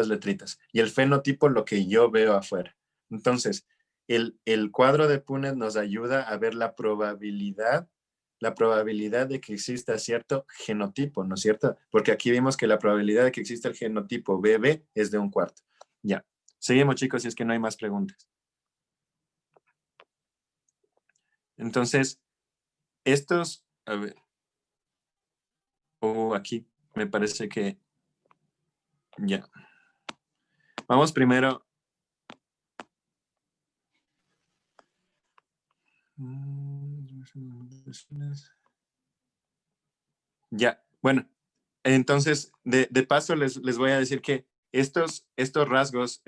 letritas. Y el fenotipo, lo que yo veo afuera. Entonces, el cuadro de Punnett nos ayuda a ver la probabilidad de que exista cierto genotipo, ¿no es cierto? Porque aquí vimos que la probabilidad de que exista el genotipo BB es de 1/4. Ya. Seguimos, chicos, si es que no hay más preguntas. Entonces, a ver. Aquí me parece que ya. Vamos primero. Ya, bueno, entonces de paso les voy a decir que estos rasgos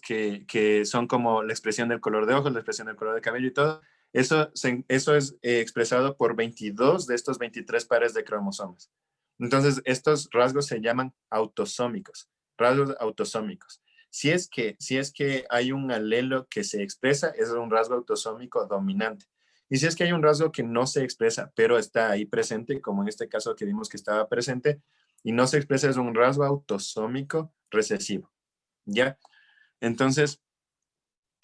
que son como la expresión del color de ojos, la expresión del color de cabello y todo, eso es expresado por 22 de estos 23 pares de cromosomas. Entonces, estos rasgos se llaman autosómicos, rasgos autosómicos. Si es que hay un alelo que se expresa, es un rasgo autosómico dominante. Y si es que hay un rasgo que no se expresa, pero está ahí presente, como en este caso que vimos que estaba presente, y no se expresa, es un rasgo autosómico recesivo. ¿Ya? Entonces,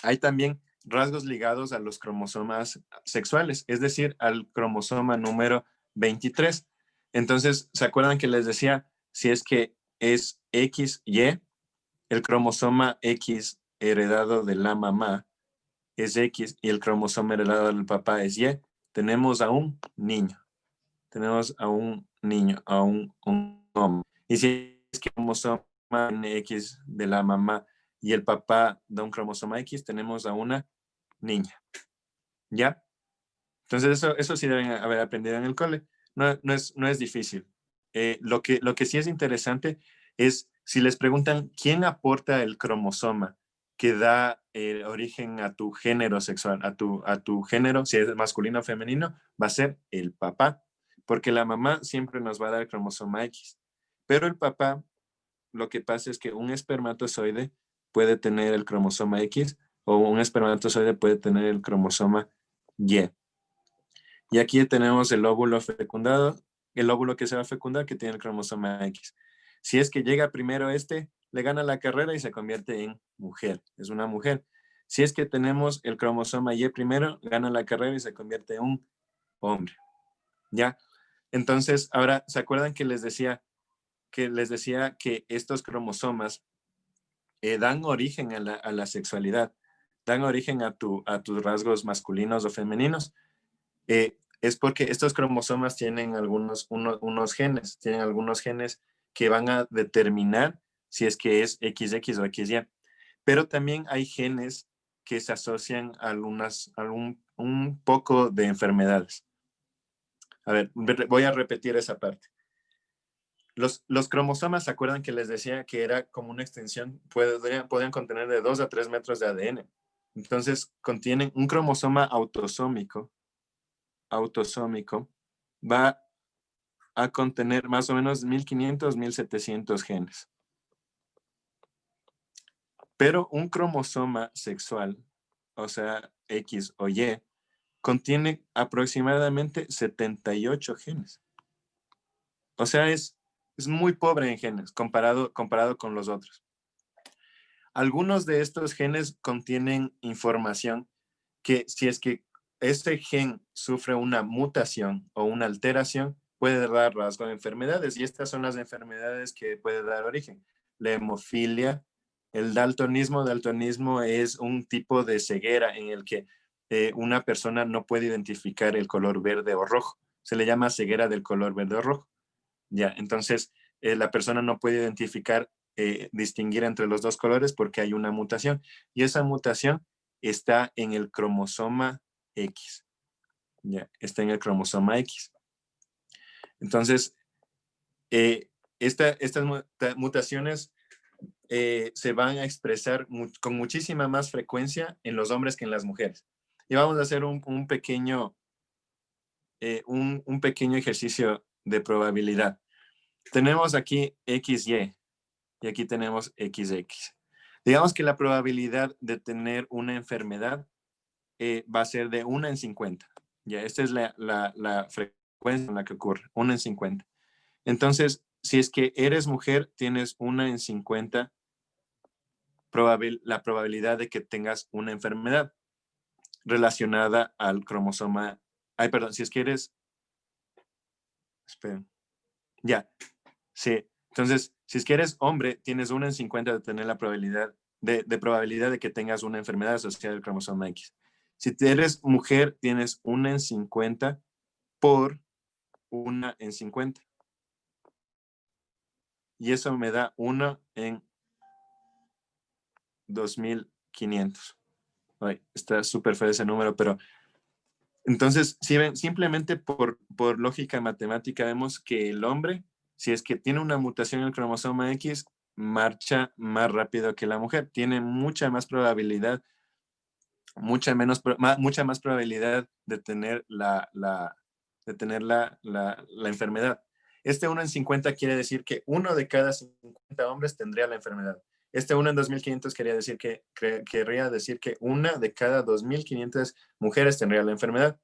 hay también rasgos ligados a los cromosomas sexuales, es decir, al cromosoma número 23. Entonces, ¿se acuerdan que les decía, si es que es XY, el cromosoma X heredado de la mamá es X y el cromosoma heredado del papá es Y, tenemos a un niño. Tenemos a un niño, a un hombre. Y si es que el cromosoma X de la mamá y el papá da un cromosoma X, tenemos a una niña. ¿Ya? Entonces eso sí deben haber aprendido en el cole. No es difícil. Lo que sí es interesante es si les preguntan quién aporta el cromosoma que da origen a tu género sexual, a tu género, si es masculino o femenino, va a ser el papá, porque la mamá siempre nos va a dar el cromosoma X. Pero el papá, lo que pasa es que un espermatozoide puede tener el cromosoma X o un espermatozoide puede tener el cromosoma Y. Y aquí tenemos el óvulo fecundado, el óvulo que se va a fecundar que tiene el cromosoma X. Si es que llega primero le gana la carrera y se convierte en mujer, es una mujer. Si es que tenemos el cromosoma Y primero, gana la carrera y se convierte en un hombre. ¿Ya? Entonces, ahora, ¿se acuerdan que les decía que estos cromosomas dan origen a la sexualidad, dan origen a tus rasgos masculinos o femeninos? Es porque estos cromosomas tienen unos genes, tienen algunos genes que van a determinar si es que es XX o XY. Pero también hay genes que se asocian a un poco de enfermedades. A ver, voy a repetir esa parte. Los cromosomas, ¿se acuerdan que les decía que era como una extensión? Podían contener de 2 a 3 metros de ADN. Entonces, contienen un cromosoma autosómico, va a contener más o menos 1500, 1700 genes. Pero un cromosoma sexual, o sea, X o Y, contiene aproximadamente 78 genes. O sea, es Es muy pobre en genes comparado con los otros. Algunos de estos genes contienen información que si es que este gen sufre una mutación o una alteración, puede dar rasgo de enfermedades. Y estas son las enfermedades que puede dar origen. La hemofilia, el daltonismo. Daltonismo es un tipo de ceguera en el que una persona no puede identificar el color verde o rojo. Se le llama ceguera del color verde o rojo. Ya, entonces la persona no puede identificar, distinguir entre los dos colores porque hay una mutación. Y esa mutación está en el cromosoma X. Ya, está en el cromosoma X. Entonces, estas mutaciones se van a expresar con muchísima más frecuencia en los hombres que en las mujeres. Y vamos a hacer un pequeño ejercicio de probabilidad. Tenemos aquí XY y aquí tenemos XX. Digamos que la probabilidad de tener una enfermedad va a ser de 1 en 50. Ya, esta es la frecuencia en la que ocurre, 1 en 50. Entonces, si es que eres mujer, tienes 1 en 50 la probabilidad de que tengas una enfermedad relacionada al cromosoma. Ay, perdón, si es que eres... Espera. Ya, sí. Entonces, si es que eres hombre, tienes 1 en 50 de tener la probabilidad de probabilidad de que tengas una enfermedad asociada al cromosoma X. Si eres mujer, tienes 1 en 50 por 1 en 50. Y eso me da 1 en 2500. Ay, está súper feo ese número, pero entonces, si ven, simplemente por lógica matemática vemos que el hombre, si es que tiene una mutación en el cromosoma X, marcha más rápido que la mujer. Tiene mucha más probabilidad, mucha más probabilidad de tener la enfermedad. Este 1 en 50 quiere decir que 1 de cada 50 hombres tendría la enfermedad. Este 1 en 2500 querría decir que 1 de cada 2500 mujeres tendría la enfermedad.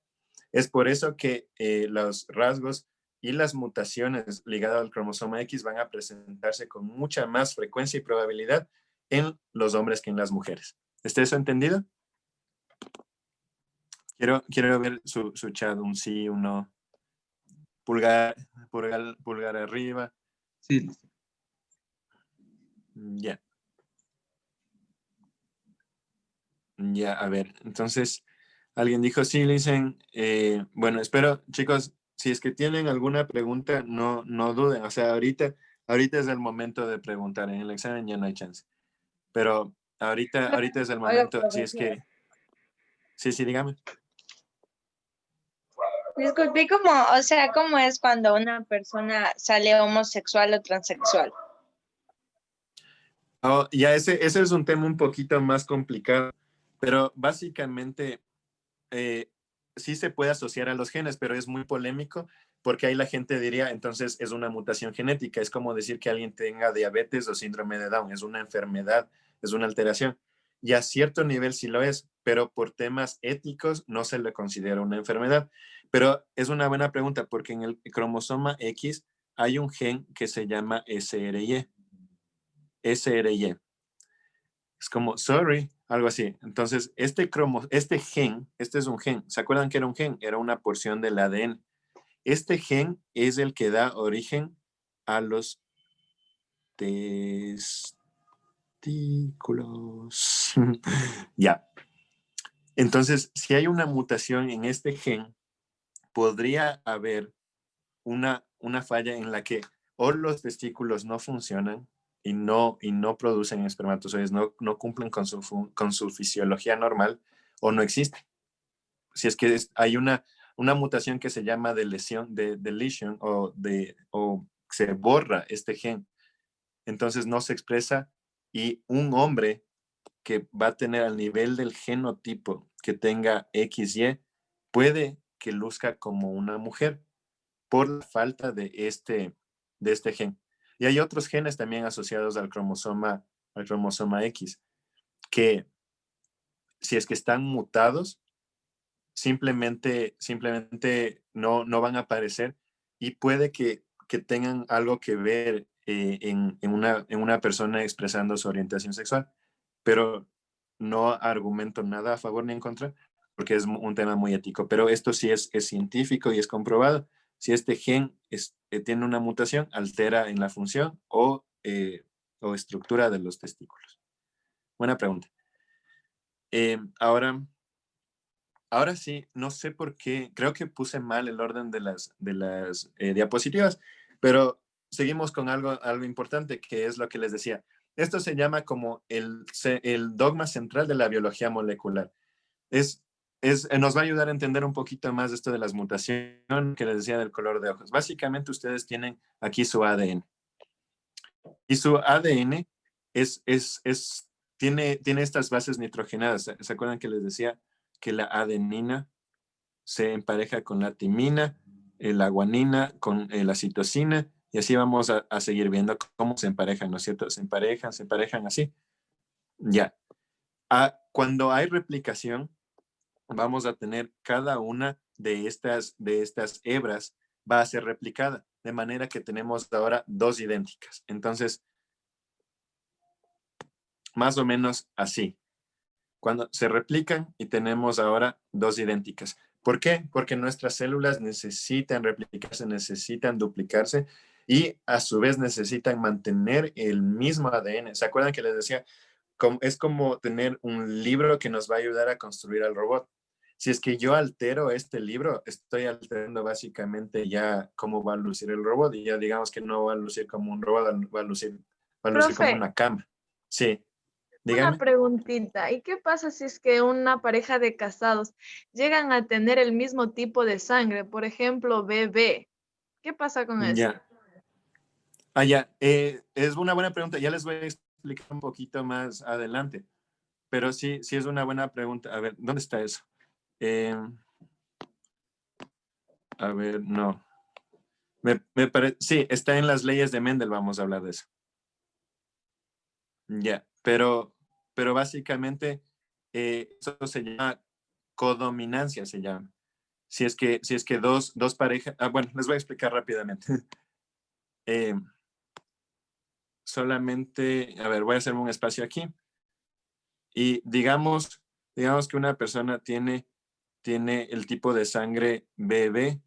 Es por eso que los rasgos y las mutaciones ligadas al cromosoma X van a presentarse con mucha más frecuencia y probabilidad en los hombres que en las mujeres. ¿Está eso entendido? Quiero ver su chat, un sí, un no. Pulgar arriba. Sí, listo. Ya. Ya, a ver. Entonces, alguien dijo sí, le dicen. Bueno, espero, chicos, si es que tienen alguna pregunta, no duden. O sea, ahorita es el momento de preguntar. En el examen ya no hay chance. Pero ahorita es el Oiga, momento. Si es profesor. que... Sí, dígame. Disculpe, o sea, ¿cómo es cuando una persona sale homosexual o transexual? Oh, ya, ese es un tema un poquito más complicado. Pero básicamente... sí se puede asociar a los genes, pero es muy polémico porque ahí la gente diría, entonces es una mutación genética, es como decir que alguien tenga diabetes o síndrome de Down, es una enfermedad, es una alteración. Y a cierto nivel sí lo es, pero por temas éticos no se le considera una enfermedad. Pero es una buena pregunta porque en el cromosoma X hay un gen que se llama SRY. SRY. Es como, sorry, algo así. Entonces, este gen, este es un gen. ¿Se acuerdan que era un gen? Era una porción del ADN. Este gen es el que da origen a los testículos. Ya. Entonces, si hay una mutación en este gen, podría haber una falla en la que o los testículos no funcionan y no producen espermatozoides, no cumplen con su fisiología normal o no existen. Si es que hay una mutación que se llama deletion o se borra este gen, entonces no se expresa y un hombre que va a tener al nivel del genotipo que tenga XY puede que luzca como una mujer por la falta de este gen. Y hay otros genes también asociados al cromosoma X, que si es que están mutados, simplemente no van a aparecer y puede que que tengan algo que ver en una persona expresando su orientación sexual, pero no argumento nada a favor ni en contra, porque es un tema muy ético, pero esto sí es científico y es comprobado. Si este gen tiene una mutación, altera en la función o estructura de los testículos. Buena pregunta. Ahora sí, no sé por qué, creo que puse mal el orden de las diapositivas, pero seguimos con algo importante, que es lo que les decía. Esto se llama como el dogma central de la biología molecular. Nos va a ayudar a entender un poquito más esto de las mutaciones que les decía del color de ojos. Básicamente ustedes tienen aquí su ADN. Y su ADN tiene estas bases nitrogenadas. ¿Se acuerdan que les decía que la adenina se empareja con la timina, la guanina con la citosina? Y así vamos a seguir viendo cómo se emparejan, ¿no es cierto? Se emparejan así. Ya. Cuando hay replicación, vamos a tener cada una de estas hebras va a ser replicada, de manera que tenemos ahora dos idénticas. Entonces, más o menos así. Cuando se replican y tenemos ahora dos idénticas. ¿Por qué? Porque nuestras células necesitan replicarse, necesitan duplicarse y a su vez necesitan mantener el mismo ADN. ¿Se acuerdan que les decía? Es como tener un libro que nos va a ayudar a construir al robot. Si es que yo altero este libro, estoy alterando básicamente ya cómo va a lucir el robot, y ya digamos que no va a lucir como un robot, va a lucir como Profe, una cama. Sí, una dígame. preguntita. ¿Y qué pasa si es que una pareja de casados llegan a tener el mismo tipo de sangre? Por ejemplo, bebé. ¿Qué pasa con eso? Ya. Ya. Es una buena pregunta. Ya les voy a explicar un poquito más adelante. Pero sí es una buena pregunta. A ver, ¿dónde está eso? A ver, no. Sí, está en las leyes de Mendel, vamos a hablar de eso. Ya, pero básicamente eso se llama codominancia, se llama. Si es que dos parejas, bueno, les voy a explicar rápidamente. Solamente, a ver, voy a hacerme un espacio aquí. Y digamos que una persona tiene el tipo de sangre BB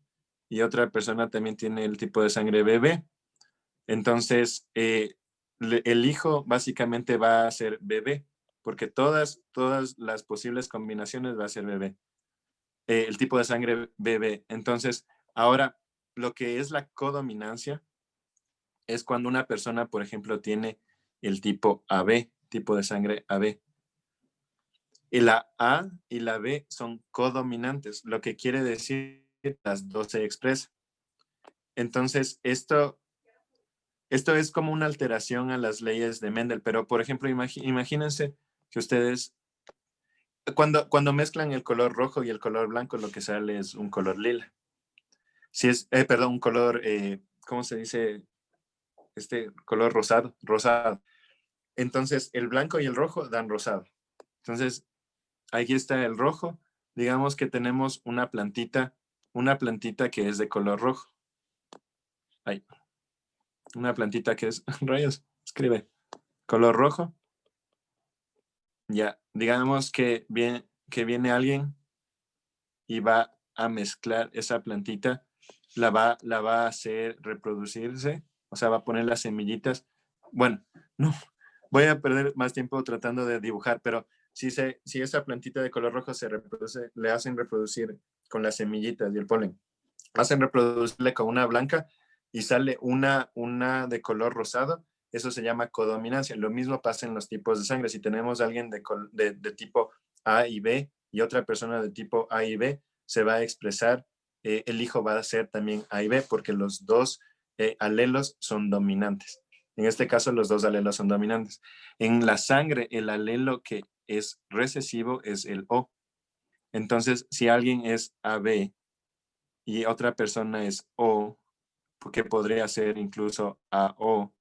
y otra persona también tiene el tipo de sangre BB. Entonces, el hijo básicamente va a ser bebé, porque todas las posibles combinaciones va a ser bebé. El tipo de sangre bebé. Entonces, ahora, lo que es la codominancia es cuando una persona, por ejemplo, tiene el tipo AB, tipo de sangre AB. Y la A y la B son codominantes, lo que quiere decir que las dos se expresan. Entonces, esto es como una alteración a las leyes de Mendel, pero por ejemplo, imagínense que ustedes, cuando mezclan el color rojo y el color blanco, lo que sale es un color lila. Si es, perdón, un color, ¿cómo se dice? Color rosado. Entonces, el blanco y el rojo dan rosado. Entonces, aquí está el rojo. Digamos que tenemos una plantita que es de color rojo. Ahí. Una plantita que es, rayos, escribe, color rojo. Ya, digamos que viene alguien y va a mezclar esa plantita, la va a hacer reproducirse, o sea, va a poner las semillitas. Bueno, no, voy a perder más tiempo tratando de dibujar, pero si esa plantita de color rojo se reproduce, le hacen reproducir con las semillitas y el polen. Hacen reproducirle con una blanca y sale una de color rosado. Eso se llama codominancia. Lo mismo pasa en los tipos de sangre. Si tenemos a alguien de tipo A y B y otra persona de tipo A y B, se va a expresar, el hijo va a ser también A y B, porque los dos alelos son dominantes. En este caso, los dos alelos son dominantes. En la sangre, el alelo que es recesivo es el O. Entonces, si alguien es AB y otra persona es O, que podría ser incluso AO,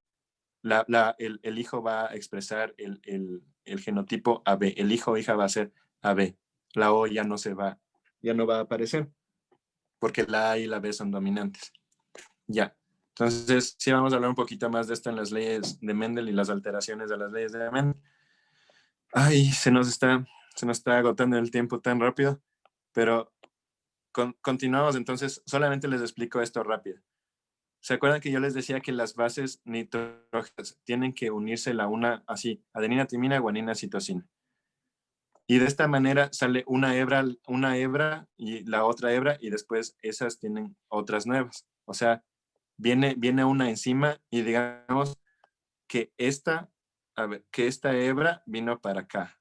el hijo va a expresar el genotipo AB. El hijo o hija va a ser AB. La O ya no va a aparecer, porque la A y la B son dominantes. Ya. Entonces, sí vamos a hablar un poquito más de esto en las leyes de Mendel y las alteraciones de las leyes de Mendel. Ay, se nos está agotando el tiempo tan rápido, pero continuamos. Entonces, solamente les explico esto rápido. ¿Se acuerdan que yo les decía que las bases nitrógenas tienen que unirse la una así, adenina, timina, guanina, citosina? Y de esta manera sale una hebra y la otra hebra, y después esas tienen otras nuevas. O sea, viene una enzima y digamos que esta hebra vino para acá.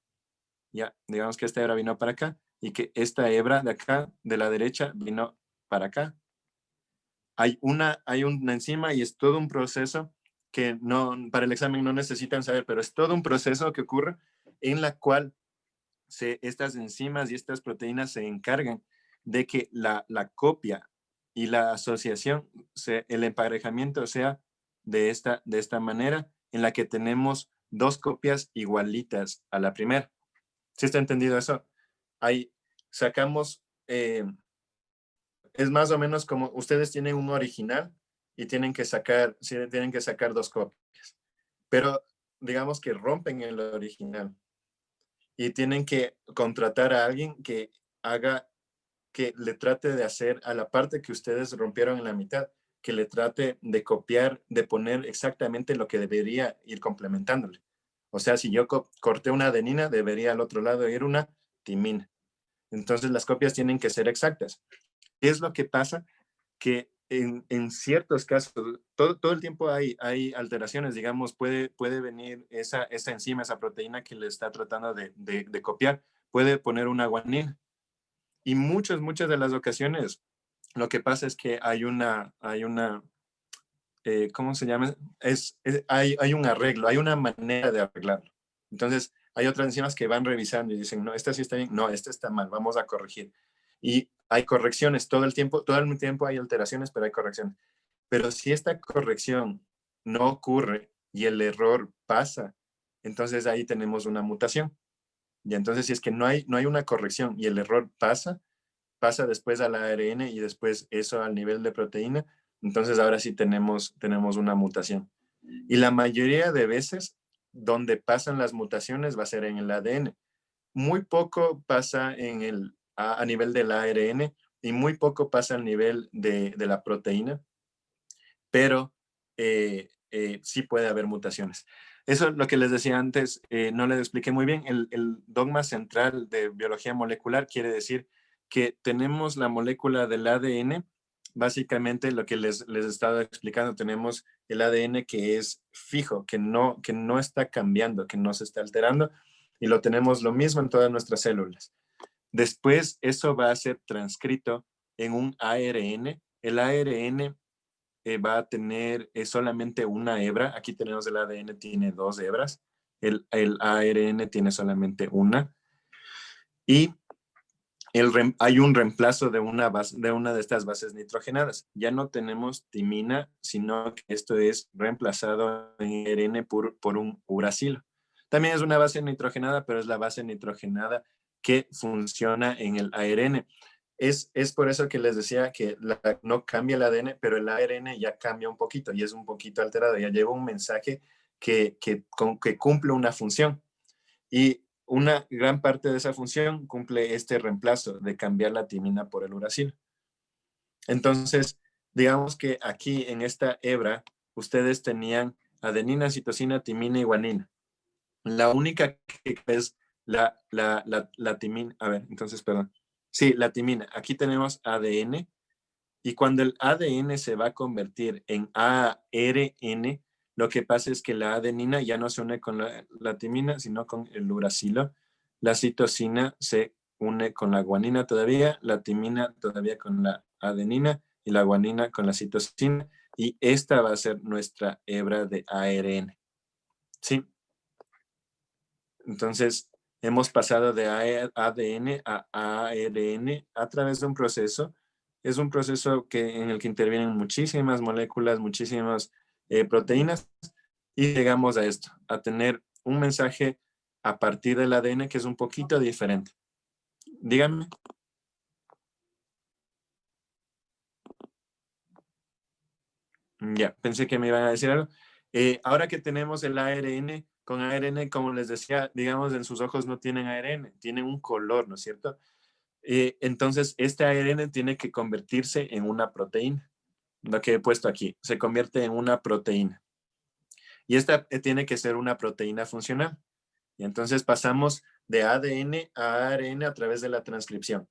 Ya, digamos que esta hebra vino para acá y que esta hebra de acá, de la derecha, vino para acá. Hay una enzima y es todo un proceso que no, para el examen no necesitan saber, pero es todo un proceso que ocurre en la cual estas enzimas y estas proteínas se encargan de que la copia y la asociación, el emparejamiento sea de esta manera, en la que tenemos dos copias igualitas a la primera. ¿Sí está entendido eso? Ahí sacamos, es más o menos como ustedes tienen un original y tienen que sacar dos copias, pero digamos que rompen el original y tienen que contratar a alguien que le trate de hacer a la parte que ustedes rompieron en la mitad, que le trate de copiar, de poner exactamente lo que debería ir complementándole. O sea, si yo corté una adenina, debería al otro lado ir una timina. Entonces las copias tienen que ser exactas. ¿Qué es lo que pasa? Que en ciertos casos, todo el tiempo hay alteraciones, digamos, puede venir esa enzima, esa proteína que le está tratando de copiar, puede poner una guanina. Y muchas de las ocasiones, lo que pasa es que hay una ¿cómo se llama? Hay un arreglo, hay una manera de arreglarlo. Entonces, hay otras enzimas que van revisando y dicen, no, esta sí está bien, no, esta está mal, vamos a corregir. Y hay correcciones todo el tiempo hay alteraciones, pero hay correcciones. Pero si esta corrección no ocurre y el error pasa, entonces ahí tenemos una mutación. Y entonces, si es que no hay una corrección y el error pasa después al ARN y después eso al nivel de proteína, entonces ahora sí tenemos una mutación. Y la mayoría de veces donde pasan las mutaciones va a ser en el ADN. Muy poco pasa a nivel del ARN y muy poco pasa al nivel de la proteína, pero sí puede haber mutaciones. Eso es lo que les decía antes, no les expliqué muy bien. El dogma central de biología molecular quiere decir que tenemos la molécula del ADN, básicamente lo que les he estado explicando, tenemos el ADN que es fijo, que no está cambiando, que no se está alterando, y lo tenemos lo mismo en todas nuestras células. Después eso va a ser transcrito en un ARN. El ARN va a tener solamente una hebra. Aquí tenemos el ADN, tiene dos hebras. El ARN tiene solamente una. Y hay un reemplazo de una de estas bases nitrogenadas. Ya no tenemos timina, sino que esto es reemplazado en ARN por un uracilo. También es una base nitrogenada, pero es la base nitrogenada que funciona en el ARN. Es por eso que les decía que no cambia el ADN, pero el ARN ya cambia un poquito y es un poquito alterado. Ya lleva un mensaje que cumple una función. Y una gran parte de esa función cumple este reemplazo de cambiar la timina por el uracilo. Entonces, digamos que aquí en esta hebra, ustedes tenían adenina, citosina, timina y guanina. La única que es la timina. A ver, entonces, perdón. Sí, la timina. Aquí tenemos ADN. Y cuando el ADN se va a convertir en ARN, lo que pasa es que la adenina ya no se une con la timina, sino con el uracilo. La citosina se une con la guanina todavía, la timina todavía con la adenina y la guanina con la citosina. Y esta va a ser nuestra hebra de ARN. ¿Sí? Entonces, hemos pasado de ADN a ARN a través de un proceso. Es un proceso en el que intervienen muchísimas moléculas, muchísimas proteínas, y llegamos a esto, a tener un mensaje a partir del ADN que es un poquito diferente. Díganme. Ya, pensé que me iban a decir algo. Ahora que tenemos el ARN, con ARN, como les decía, digamos, en sus ojos no tienen ARN, tienen un color, ¿no es cierto? Entonces, este ARN tiene que convertirse en una proteína. Lo que he puesto aquí, se convierte en una proteína. Y esta tiene que ser una proteína funcional. Y entonces pasamos de ADN a ARN a través de la transcripción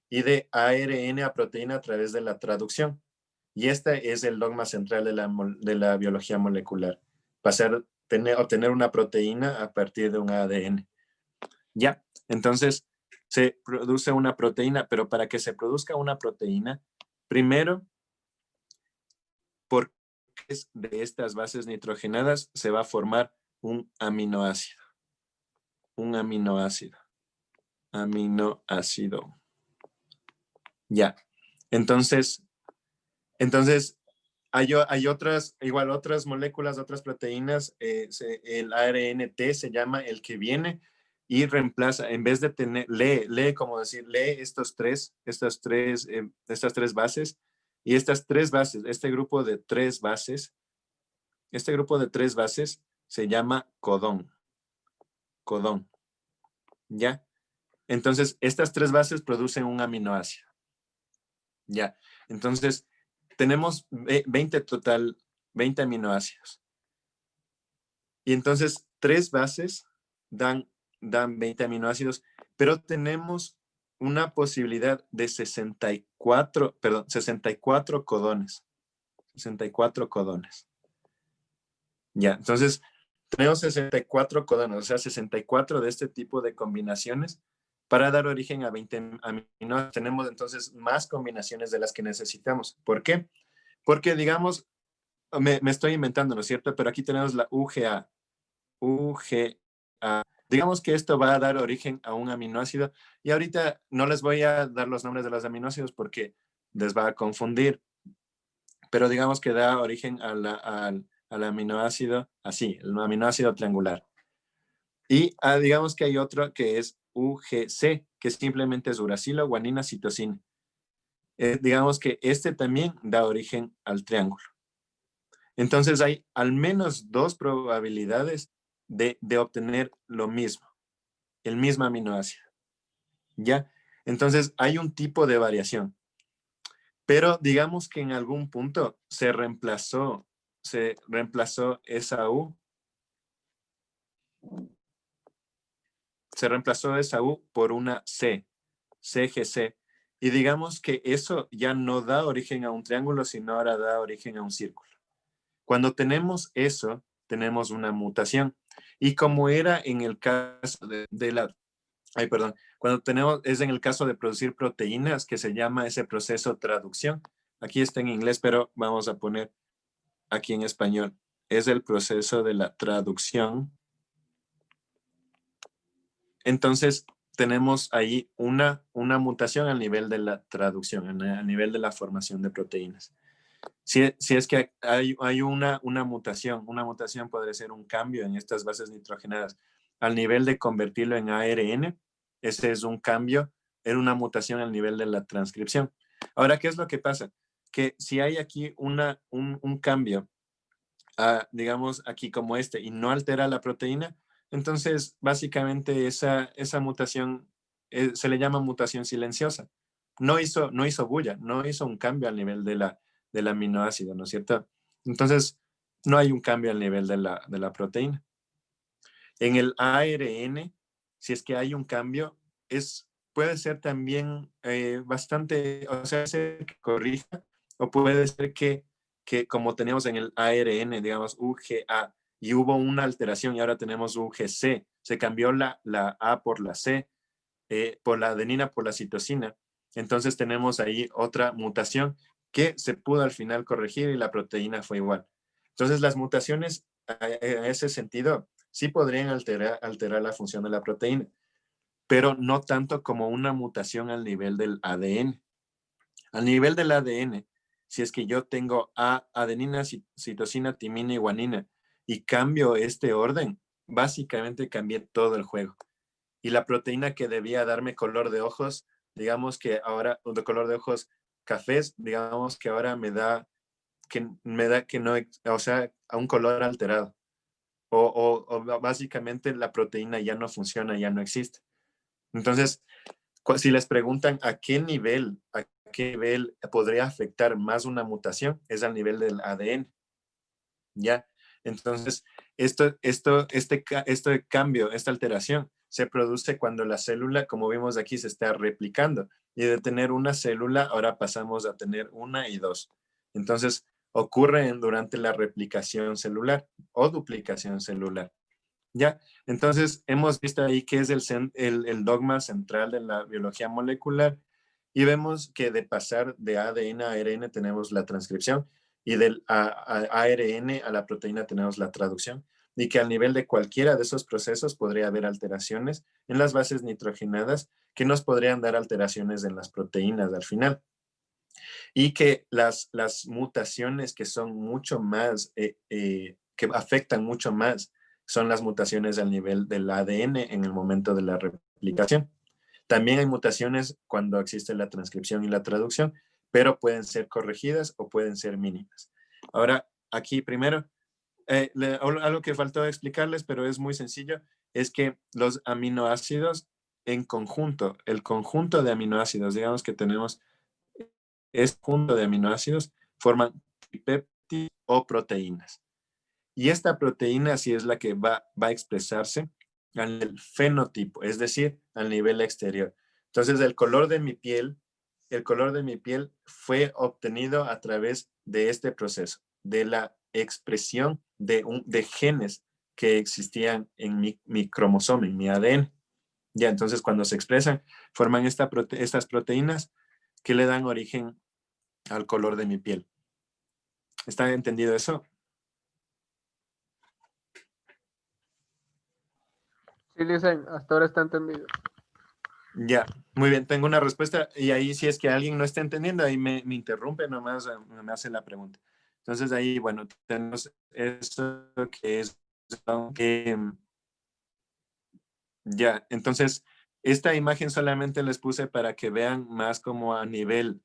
y de ARN a proteína a través de la traducción. Y este es el dogma central de la biología molecular. Obtener una proteína a partir de un ADN. Ya, entonces se produce una proteína, pero para que se produzca una proteína, primero, por de estas bases nitrogenadas se va a formar un aminoácido. Un aminoácido. Aminoácido. Ya. Entonces hay otras moléculas, otras proteínas. El ARNT se llama el que viene y reemplaza, en vez de tener, lee estas tres bases. Y estas tres bases, este grupo de tres bases se llama codón. Codón. ¿Ya? Entonces, estas tres bases producen un aminoácido. ¿Ya? Entonces, tenemos 20 aminoácidos. Y entonces, tres bases dan 20 aminoácidos, pero tenemos una posibilidad de 64 codones. 64 codones. Ya, entonces, tenemos 64 codones, o sea, 64 de este tipo de combinaciones para dar origen a 20 aminoácidos. Tenemos entonces más combinaciones de las que necesitamos. ¿Por qué? Porque, digamos, me estoy inventando, ¿no es cierto? Pero aquí tenemos la UGA. Digamos que esto va a dar origen a un aminoácido. Y ahorita no les voy a dar los nombres de los aminoácidos porque les va a confundir. Pero digamos que da origen al aminoácido así, el aminoácido triangular. Y digamos que hay otro que es UGC, que simplemente es uracilo, guanina, citosina. Digamos que este también da origen al triángulo. Entonces hay al menos dos probabilidades de obtener lo mismo, el mismo aminoácido. ¿Ya? Entonces hay un tipo de variación. Pero digamos que en algún punto se reemplazó esa U. Se reemplazó esa U por una C, CGC. Y digamos que eso ya no da origen a un triángulo, sino ahora da origen a un círculo. Cuando tenemos eso, tenemos una mutación. Y como era en el caso es en el caso de producir proteínas, que se llama ese proceso traducción. Aquí está en inglés, pero vamos a poner aquí en español. Es el proceso de la traducción. Entonces, tenemos ahí una mutación al nivel de la traducción, a nivel de la formación de proteínas. Si es que hay una mutación podría ser un cambio en estas bases nitrogenadas al nivel de convertirlo en ARN. Ese es un cambio, era una mutación al nivel de la transcripción. Ahora, ¿qué es lo que pasa? Que si hay aquí un cambio, digamos aquí como este, y no altera la proteína, entonces básicamente esa mutación se le llama mutación silenciosa. No hizo bulla, no hizo un cambio al nivel del aminoácido, ¿no es cierto? Entonces, no hay un cambio al nivel de la proteína. En el ARN, si es que hay un cambio, puede ser también bastante, o sea, ser que corrija, o puede ser que como tenemos en el ARN, digamos, UGA, y hubo una alteración y ahora tenemos UGC, se cambió la A por la C, por la adenina por la citosina. Entonces tenemos ahí otra mutación que se pudo al final corregir y la proteína fue igual. Entonces las mutaciones en ese sentido sí podrían alterar la función de la proteína, pero no tanto como una mutación al nivel del ADN. Al nivel del ADN, si es que yo tengo adenina, citosina, timina y guanina y cambio este orden, básicamente cambié todo el juego. Y la proteína que debía darme color de ojos, digamos que ahora, de color de ojos cafés, digamos que ahora me da me da que no, o sea, a un color alterado. O básicamente la proteína ya no funciona, ya no existe. Entonces, si les preguntan a qué nivel podría afectar más una mutación, es al nivel del ADN. ¿Ya? Entonces, este cambio, esta alteración, se produce cuando la célula, como vimos aquí, se está replicando. Y de tener una célula, ahora pasamos a tener una y dos. Entonces, ocurre durante la replicación celular o duplicación celular. ¿Ya? Entonces, hemos visto ahí que es el dogma central de la biología molecular y vemos que de pasar de ADN a ARN tenemos la transcripción y del ARN a la proteína tenemos la traducción y que al nivel de cualquiera de esos procesos podría haber alteraciones en las bases nitrogenadas que nos podrían dar alteraciones en las proteínas al final. Y que las mutaciones que son mucho más, que afectan mucho más, son las mutaciones al nivel del ADN en el momento de la replicación. También hay mutaciones cuando existe la transcripción y la traducción, pero pueden ser corregidas o pueden ser mínimas. Ahora, aquí primero, algo que faltó explicarles, pero es muy sencillo, es que los aminoácidos en conjunto, el conjunto de aminoácidos, digamos que tenemos este conjunto de aminoácidos, forman péptidos o proteínas. Y esta proteína sí es la que va a expresarse al fenotipo, es decir, al nivel exterior. Entonces, el color de mi piel fue obtenido a través de este proceso, de la expresión de genes que existían en mi cromosoma, en mi ADN. Ya, entonces cuando se expresan, forman estas proteínas que le dan origen al color de mi piel. ¿Está entendido eso? Sí, dicen, hasta ahora está entendido. Ya, muy bien, tengo una respuesta y ahí si es que alguien no está entendiendo, ahí me interrumpe, nomás me hace la pregunta. Entonces ahí, bueno, tenemos eso que es ya, entonces esta imagen solamente les puse para que vean más como a nivel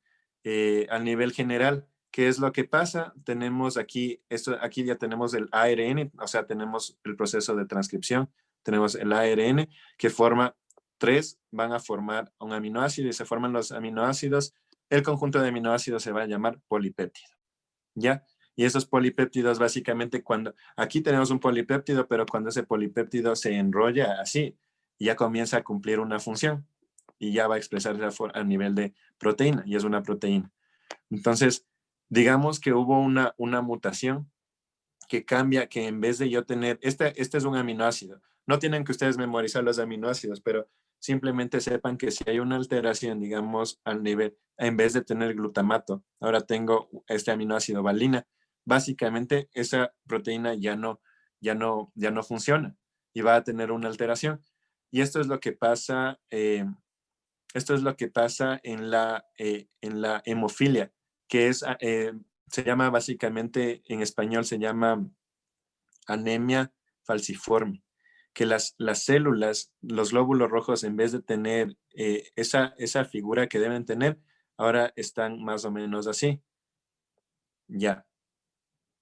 general. ¿Qué es lo que pasa? Tenemos aquí, aquí ya tenemos el ARN, o sea, tenemos el proceso de transcripción, tenemos el ARN que forma van a formar un aminoácido y se forman los aminoácidos. El conjunto de aminoácidos se va a llamar polipéptido, ¿ya? Y esos polipéptidos básicamente aquí tenemos un polipéptido, pero cuando ese polipéptido se enrolla así, ya comienza a cumplir una función y ya va a expresarse a nivel de proteína y es una proteína. Entonces, digamos que hubo una mutación que cambia, que en vez de yo tener, este es un aminoácido. No tienen que ustedes memorizar los aminoácidos, pero simplemente sepan que si hay una alteración, digamos, al nivel, en vez de tener glutamato, ahora tengo este aminoácido valina, básicamente esa proteína ya no funciona y va a tener una alteración. Y esto es lo que pasa, en la hemofilia, que se llama básicamente, en español se llama anemia falciforme, que las células, los glóbulos rojos, en vez de tener esa figura que deben tener, ahora están más o menos así. Ya.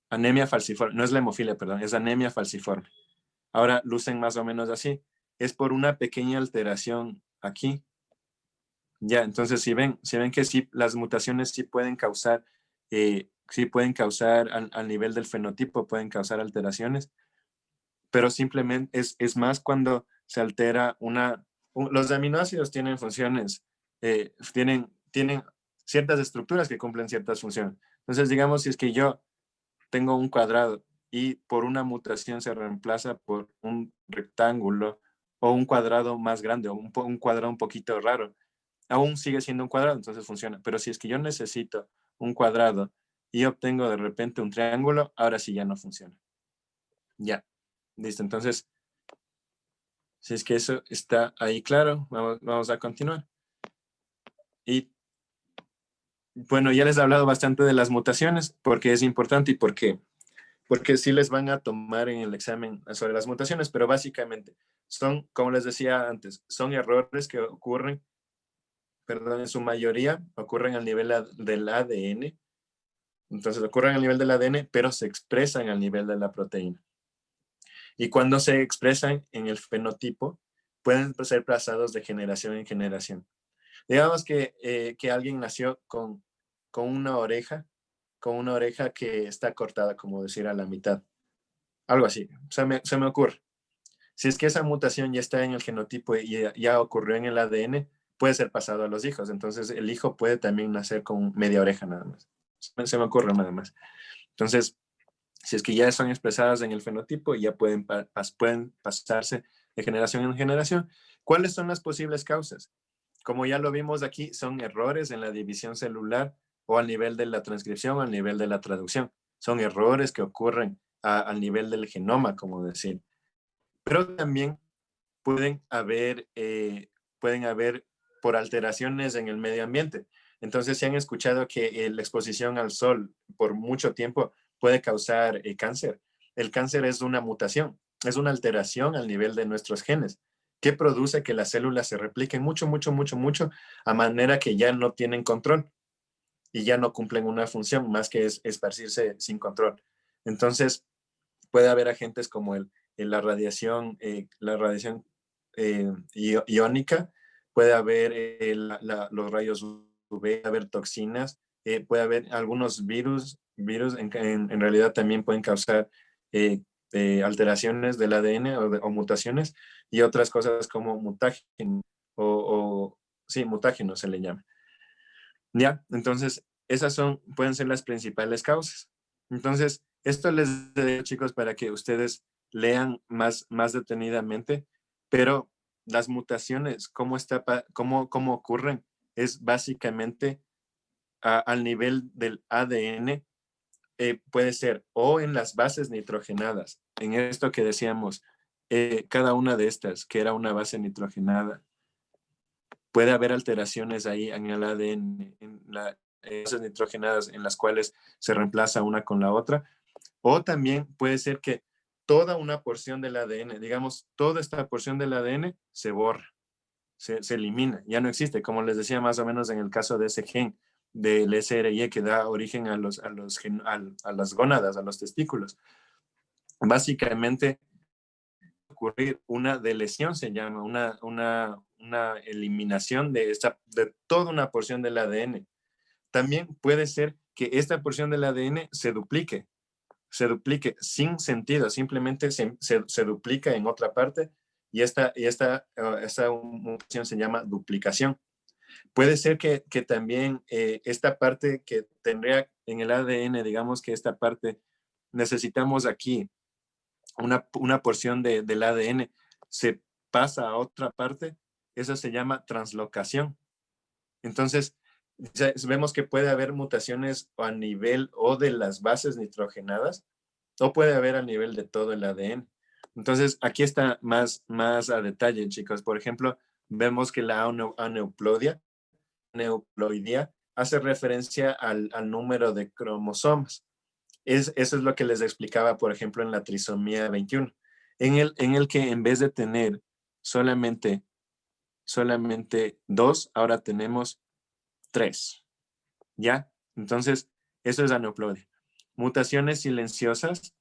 Anemia falciforme, no es la hemofilia, perdón, es anemia falciforme. Ahora lucen más o menos así. Es por una pequeña alteración aquí. Ya, entonces si ven que sí, las mutaciones sí pueden causar al nivel del fenotipo, pueden causar alteraciones, pero simplemente es más cuando se altera los aminoácidos tienen funciones, tienen ciertas estructuras que cumplen ciertas funciones. Entonces, digamos, si es que yo tengo un cuadrado y por una mutación se reemplaza por un rectángulo o un cuadrado más grande o un cuadrado un poquito raro, aún sigue siendo un cuadrado, entonces funciona. Pero si es que yo necesito un cuadrado y obtengo de repente un triángulo, ahora sí ya no funciona. Ya, listo. Entonces, si es que eso está ahí claro, vamos a continuar. Y bueno, ya les he hablado bastante de las mutaciones, porque es importante y porque sí les van a tomar en el examen sobre las mutaciones, pero básicamente son, como les decía antes, son errores que ocurren, perdón, en su mayoría ocurren al nivel del ADN, Entonces ocurren al nivel del ADN, pero se expresan al nivel de la proteína. Y cuando se expresan en el fenotipo, pueden ser pasados de generación en generación. Digamos que alguien nació con una oreja que está cortada, como decir, a la mitad. Algo así, se me ocurre. Si es que esa mutación ya está en el genotipo y ya ocurrió en el ADN, puede ser pasado a los hijos. Entonces, el hijo puede también nacer con media oreja nada más. Se me ocurre nada más. Entonces, si es que ya son expresadas en el fenotipo, ya pueden pasarse de generación en generación. ¿Cuáles son las posibles causas? Como ya lo vimos aquí, son errores en la división celular o al nivel de la transcripción o al nivel de la traducción. Son errores que ocurren al nivel del genoma, como decir. Pero también pueden haber por alteraciones en el medio ambiente. Entonces, se han escuchado que la exposición al sol por mucho tiempo puede causar cáncer. El cáncer es una mutación, es una alteración al nivel de nuestros genes que produce que las células se repliquen mucho, a manera que ya no tienen control y ya no cumplen una función más que es esparcirse sin control. Entonces, puede haber agentes como la radiación iónica, puede haber los rayos UV, puede haber toxinas, puede haber algunos virus en realidad también pueden causar alteraciones del ADN o mutaciones, y otras cosas como mutágenos sí, mutágenos se le llama. ¿Ya? Entonces, esas pueden ser las principales causas. Entonces, esto les doy, chicos, para que ustedes lean más detenidamente, pero las mutaciones, cómo ocurren, es básicamente al nivel del ADN, puede ser o en las bases nitrogenadas, en esto que decíamos, cada una de estas, que era una base nitrogenada, puede haber alteraciones ahí en el ADN, en las bases nitrogenadas en las cuales se reemplaza una con la otra, o también puede ser que toda una porción del ADN, digamos, toda esta porción del ADN se borra, se elimina, ya no existe, como les decía más o menos en el caso de ese gen del SRY que da origen a las gónadas, a los testículos. Básicamente, ocurrir una delesión, se llama, una eliminación de toda una porción del ADN. También puede ser que esta porción del ADN se duplique sin sentido, simplemente se duplica en otra parte, y esta mutación se llama duplicación. Puede ser que también esta parte que tendría en el ADN, digamos que esta parte, necesitamos aquí una porción del ADN, se pasa a otra parte, eso se llama translocación. Entonces, vemos que puede haber mutaciones a nivel o de las bases nitrogenadas, o puede haber a nivel de todo el ADN. Entonces, aquí está más a detalle, chicos. Por ejemplo, vemos que la aneuploidía hace referencia al número de cromosomas. Eso es lo que les explicaba, por ejemplo, en la trisomía 21, en el que en vez de tener solamente 2, ahora tenemos 3. ¿Ya? Entonces, eso es aneuploidia. Mutaciones silenciosas,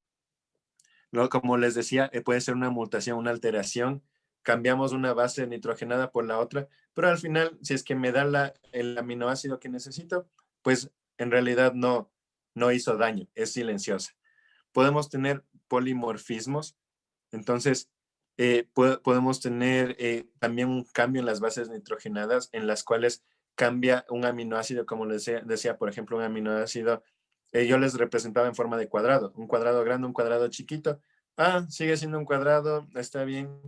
como les decía, puede ser una mutación, una alteración. Cambiamos una base nitrogenada por la otra, pero al final, si es que me da el aminoácido que necesito, pues en realidad no hizo daño, es silenciosa. Podemos tener polimorfismos, entonces podemos tener también un cambio en las bases nitrogenadas en las cuales cambia un aminoácido, como les decía, por ejemplo, un aminoácido, yo les representaba en forma de cuadrado, un cuadrado grande, un cuadrado chiquito. Sigue siendo un cuadrado, está bien.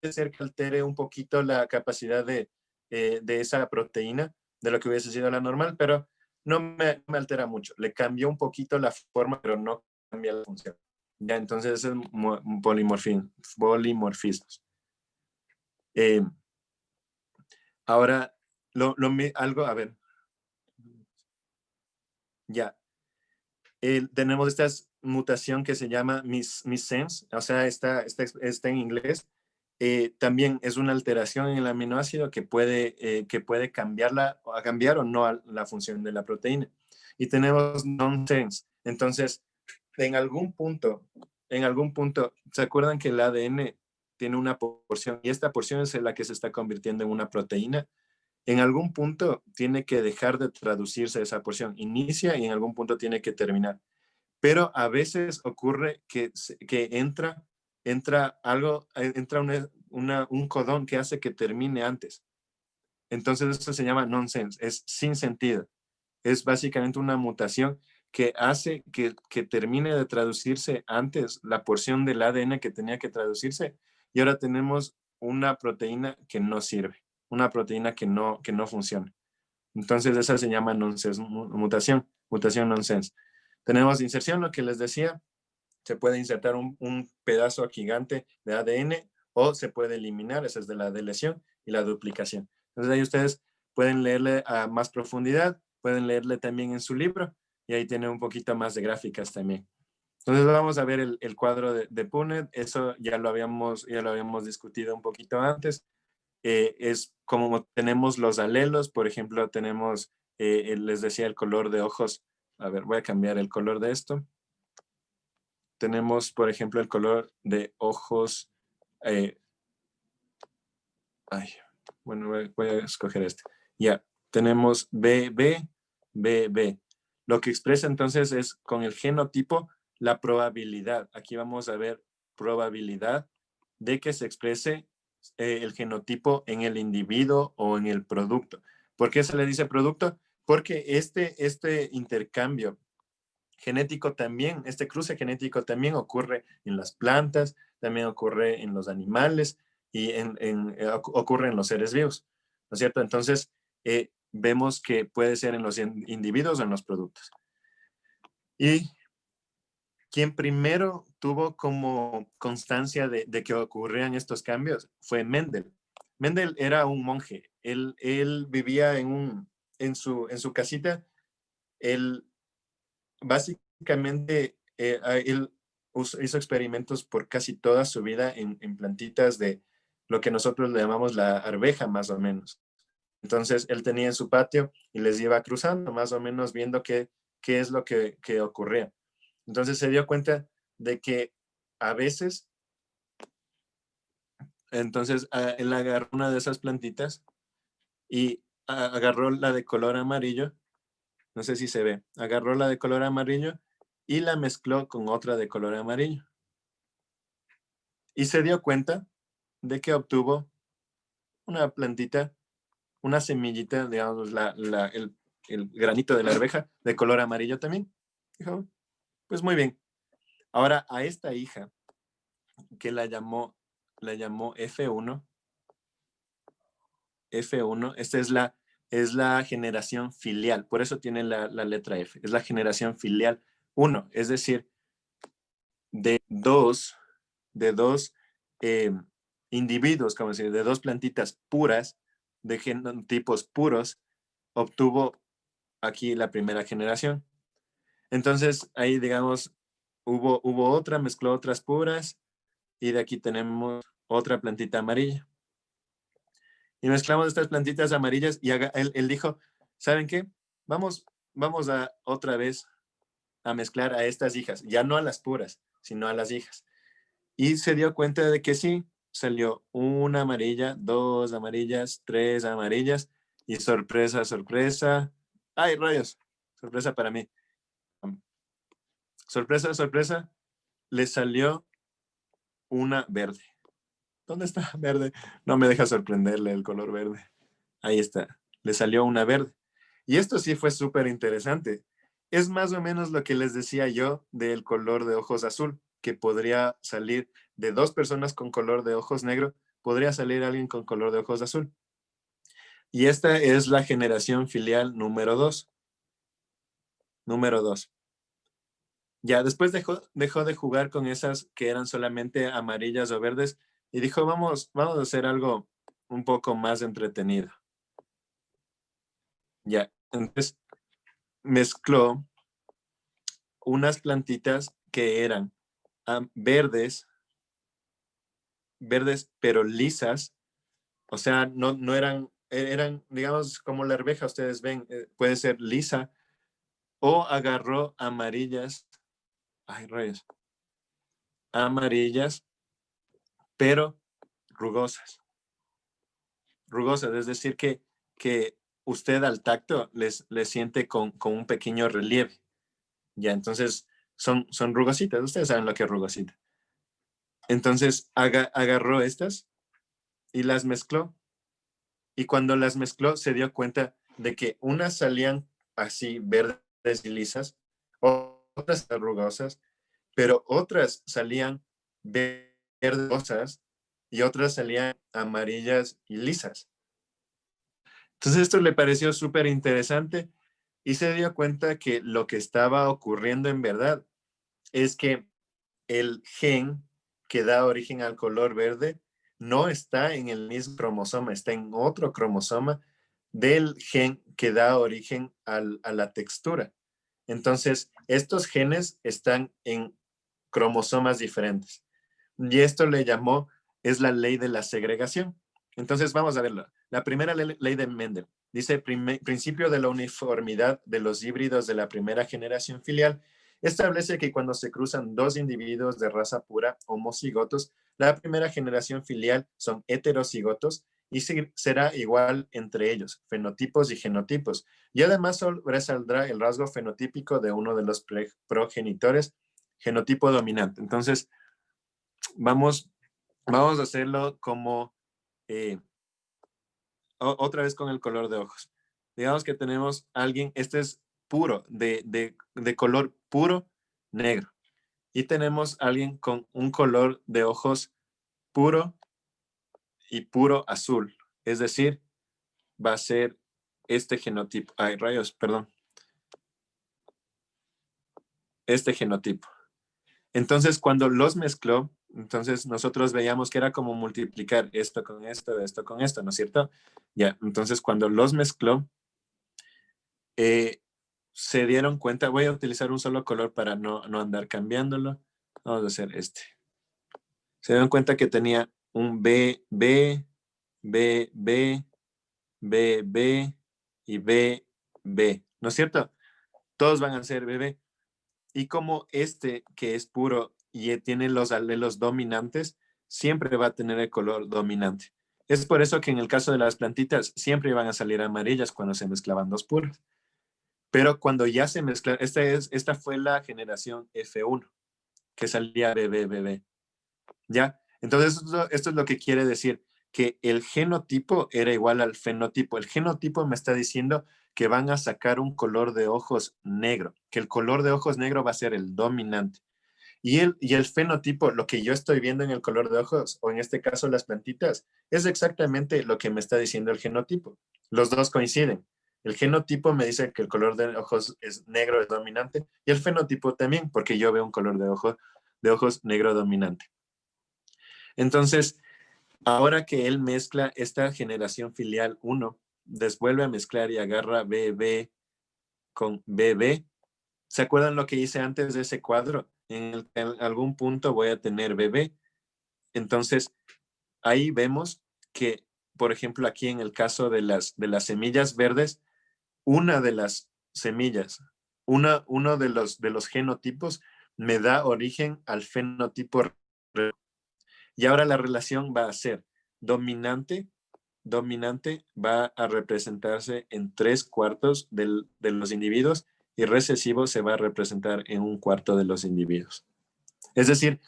Puede ser que altere un poquito la capacidad de esa proteína, de lo que hubiese sido la normal, pero no me altera mucho. Le cambió un poquito la forma, pero no cambia la función. Ya, entonces es polimorfismos. Ahora, algo, a ver. Ya. Tenemos esta mutación que se llama missense, o sea, está en inglés. También es una alteración en el aminoácido que puede cambiar o no la función de la proteína. y tenemos nonsense. Entonces, en algún punto, ¿se acuerdan que el ADN tiene una porción y esta porción es la que se está convirtiendo en una proteína? En algún punto tiene que dejar de traducirse esa porción. Inicia y en algún punto tiene que terminar. Pero a veces ocurre que entra un codón que hace que termine antes. Entonces eso se llama nonsense, es sin sentido. Es básicamente una mutación que hace que termine de traducirse antes la porción del ADN que tenía que traducirse y ahora tenemos una proteína que no sirve, una proteína que no funciona. Entonces esa se llama nonsense, mutación nonsense. Tenemos inserción, lo que les decía, se puede insertar un pedazo gigante de ADN o se puede eliminar, esa es de la deleción y la duplicación. Entonces ahí ustedes pueden leerle a más profundidad, pueden leerle también en su libro y ahí tiene un poquito más de gráficas también. Entonces vamos a ver el cuadro de Punnett, eso ya lo habíamos discutido un poquito antes. Es como tenemos los alelos, por ejemplo, tenemos, les decía, el color de ojos. A ver, voy a cambiar el color de esto. Tenemos, por ejemplo, el color de ojos. Bueno, voy a escoger este. Ya, tenemos BB, BB. Lo que expresa entonces es con el genotipo la probabilidad. Aquí vamos a ver probabilidad de que se exprese el genotipo en el individuo o en el producto. ¿Por qué se le dice producto? Porque este intercambio genético también, este cruce genético también ocurre en las plantas, también ocurre en los animales y ocurre en los seres vivos, ¿no es cierto? Entonces, vemos que puede ser en los individuos o en los productos. Y quien primero tuvo como constancia de que ocurrían estos cambios fue Mendel. Mendel era un monje. Él vivía en su casita. Él básicamente, él hizo experimentos por casi toda su vida en plantitas de lo que nosotros le llamamos la arveja, más o menos. Entonces, él tenía en su patio y les iba cruzando, más o menos viendo qué es lo que ocurría. Entonces, se dio cuenta de que a veces, entonces, él agarró una de esas plantitas y agarró la de color amarillo. No sé si se ve. Agarró la de color amarillo y la mezcló con otra de color amarillo. Y se dio cuenta de que obtuvo una plantita, una semillita, digamos, el granito de la arveja de color amarillo también. Dijo, pues muy bien. Ahora a esta hija, que la llamó F1, esta es la generación filial, por eso tiene la letra F, es la generación filial 1, es decir, de dos individuos, como decir, de dos plantitas puras, de genotipos puros, obtuvo aquí la primera generación. Entonces, ahí, digamos, hubo otra, mezcló otras puras, y de aquí tenemos otra plantita amarilla. Y mezclamos estas plantitas amarillas, y él dijo, ¿saben qué? Vamos a otra vez a mezclar a estas hijas, ya no a las puras, sino a las hijas. Y se dio cuenta de que sí, salió una amarilla, dos amarillas, tres amarillas, y sorpresa, sorpresa. ¡Ay, rayos! Sorpresa para mí. Sorpresa, sorpresa, le salió una verde. ¿Dónde está verde? No me deja sorprenderle el color verde. Ahí está. Le salió una verde. Y esto sí fue súper interesante. Es más o menos lo que les decía yo del color de ojos azul, que podría salir de dos personas con color de ojos negro, podría salir alguien con color de ojos azul. Y esta es la generación filial número 2. Número 2. Ya después dejó de jugar con esas que eran solamente amarillas o verdes y dijo, vamos a hacer algo un poco más entretenido. Ya, entonces mezcló unas plantitas que eran verdes pero lisas, o sea, no eran, digamos, como la arveja, ustedes ven, puede ser lisa o agarró amarillas, ay rayos, amarillas, pero rugosas. Rugosas, es decir, que usted al tacto les siente con un pequeño relieve. Ya, entonces son rugositas. Ustedes saben lo que es rugosita. Entonces agarró estas y las mezcló. Y cuando las mezcló se dio cuenta de que unas salían así verdes y lisas, otras rugosas, pero otras salían verdosas y otras salían amarillas y lisas. Entonces esto le pareció súper interesante y se dio cuenta que lo que estaba ocurriendo en verdad es que el gen que da origen al color verde no está en el mismo cromosoma, está en otro cromosoma del gen que da origen a la textura. Entonces, estos genes están en cromosomas diferentes. Y esto le llamó, es la ley de la segregación. Entonces, vamos a verlo. La primera ley de Mendel dice, principio de la uniformidad de los híbridos de la primera generación filial, establece que cuando se cruzan dos individuos de raza pura homocigotos, la primera generación filial son heterocigotos y será igual entre ellos, fenotipos y genotipos. Y además sobresaldrá el rasgo fenotípico de uno de los progenitores, genotipo dominante. Entonces, vamos a hacerlo como otra vez con el color de ojos. Digamos que tenemos a alguien, este es puro, de color puro negro. Y tenemos a alguien con un color de ojos puro y puro azul. Es decir, va a ser este genotipo. Ay, rayos, perdón. Este genotipo. Entonces, cuando los mezcló, entonces nosotros veíamos que era como multiplicar esto con esto, ¿no es cierto? Ya, entonces cuando los mezcló, se dieron cuenta, voy a utilizar un solo color para no andar cambiándolo. Vamos a hacer este. Se dieron cuenta que tenía un B, B, B, B, B, B y B, B, ¿no es cierto? Todos van a ser BB. Y como este, que es puro y tiene los alelos dominantes, siempre va a tener el color dominante. Es por eso que en el caso de las plantitas siempre van a salir amarillas cuando se mezclaban dos puros. Pero cuando ya se mezcla, esta fue la generación F1, que salía BB. ¿Ya? Entonces, esto es lo que quiere decir, que el genotipo era igual al fenotipo. El genotipo me está diciendo que van a sacar un color de ojos negro, que el color de ojos negro va a ser el dominante. Y el fenotipo, lo que yo estoy viendo en el color de ojos, o en este caso las plantitas, es exactamente lo que me está diciendo el genotipo. Los dos coinciden. El genotipo me dice que el color de ojos es negro, es dominante, y el fenotipo también, porque yo veo un color de ojos negro dominante. Entonces, ahora que él mezcla esta generación filial 1, desvuelve a mezclar y agarra BB con BB. ¿Se acuerdan lo que hice antes de ese cuadro? En algún punto voy a tener BB. Entonces, ahí vemos que, por ejemplo, aquí en el caso de las semillas verdes, una de las semillas, uno de los genotipos me da origen al fenotipo. Y ahora la relación va a ser dominante va a representarse en 3/4 de los individuos y recesivo se va a representar en 1/4 de los individuos. Es decir,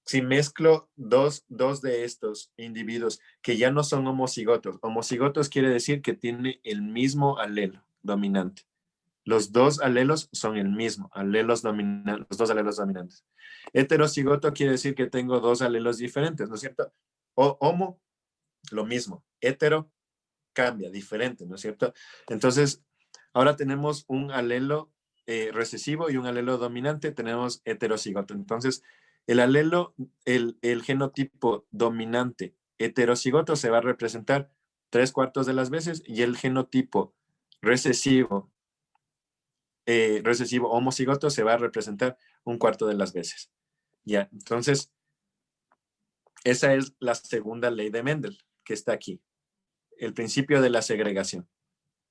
si mezclo dos de estos individuos que ya no son homocigotos quiere decir que tiene el mismo alelo dominante. Los dos alelos son el mismo, los dos alelos dominantes. Heterocigoto quiere decir que tengo dos alelos diferentes, ¿no es cierto? Homo, lo mismo. Hetero, cambia, diferente, ¿no es cierto? Entonces, ahora tenemos un alelo recesivo y un alelo dominante, tenemos heterocigoto. Entonces, el alelo, el genotipo dominante heterocigoto se va a representar 3/4 de las veces y el genotipo recesivo homocigoto se va a representar 1/4 de las veces. Ya, entonces, esa es la segunda ley de Mendel, que está aquí. El principio de la segregación.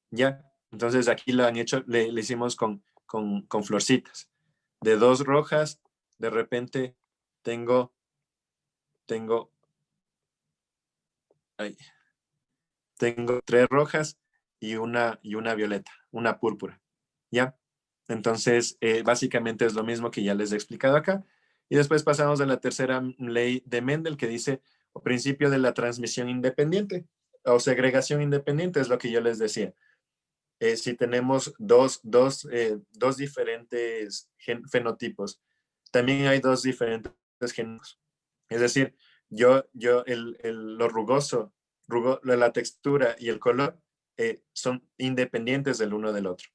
Ya, entonces aquí lo han hecho, le hicimos con con florcitas. De 2 rojas, de repente tengo ahí, tengo 3 rojas y una violeta, una púrpura, ¿ya? Entonces, básicamente es lo mismo que ya les he explicado acá. Y después pasamos a la tercera ley de Mendel, que dice, o principio de la transmisión independiente, o segregación independiente, es lo que yo les decía. Si tenemos dos diferentes fenotipos, también hay 2 diferentes genotipos. Es decir, lo rugoso, la textura y el color son independientes del uno del otro.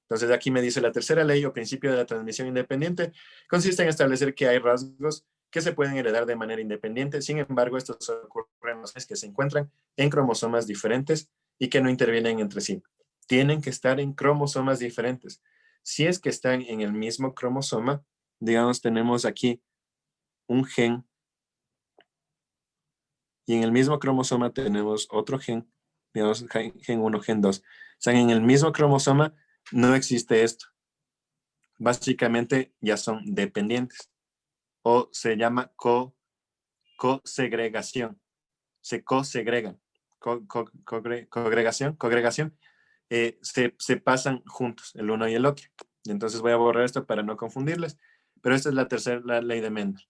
Entonces aquí me dice la tercera ley o principio de la transmisión independiente consiste en establecer que hay rasgos que se pueden heredar de manera independiente. Sin embargo, estos ocurren los que se encuentran en cromosomas diferentes y que no intervienen entre sí. Tienen que estar en cromosomas diferentes. Si es que están en el mismo cromosoma, digamos, tenemos aquí un gen y en el mismo cromosoma tenemos otro gen, digamos, gen 1, gen 2. Están en el mismo cromosoma, no existe esto. Básicamente ya son dependientes o se llama cosegregación. Se cosegregan. Congregación, se pasan juntos el uno y el otro. Entonces voy a borrar esto para no confundirles, pero esta es la tercera ley de Mendel.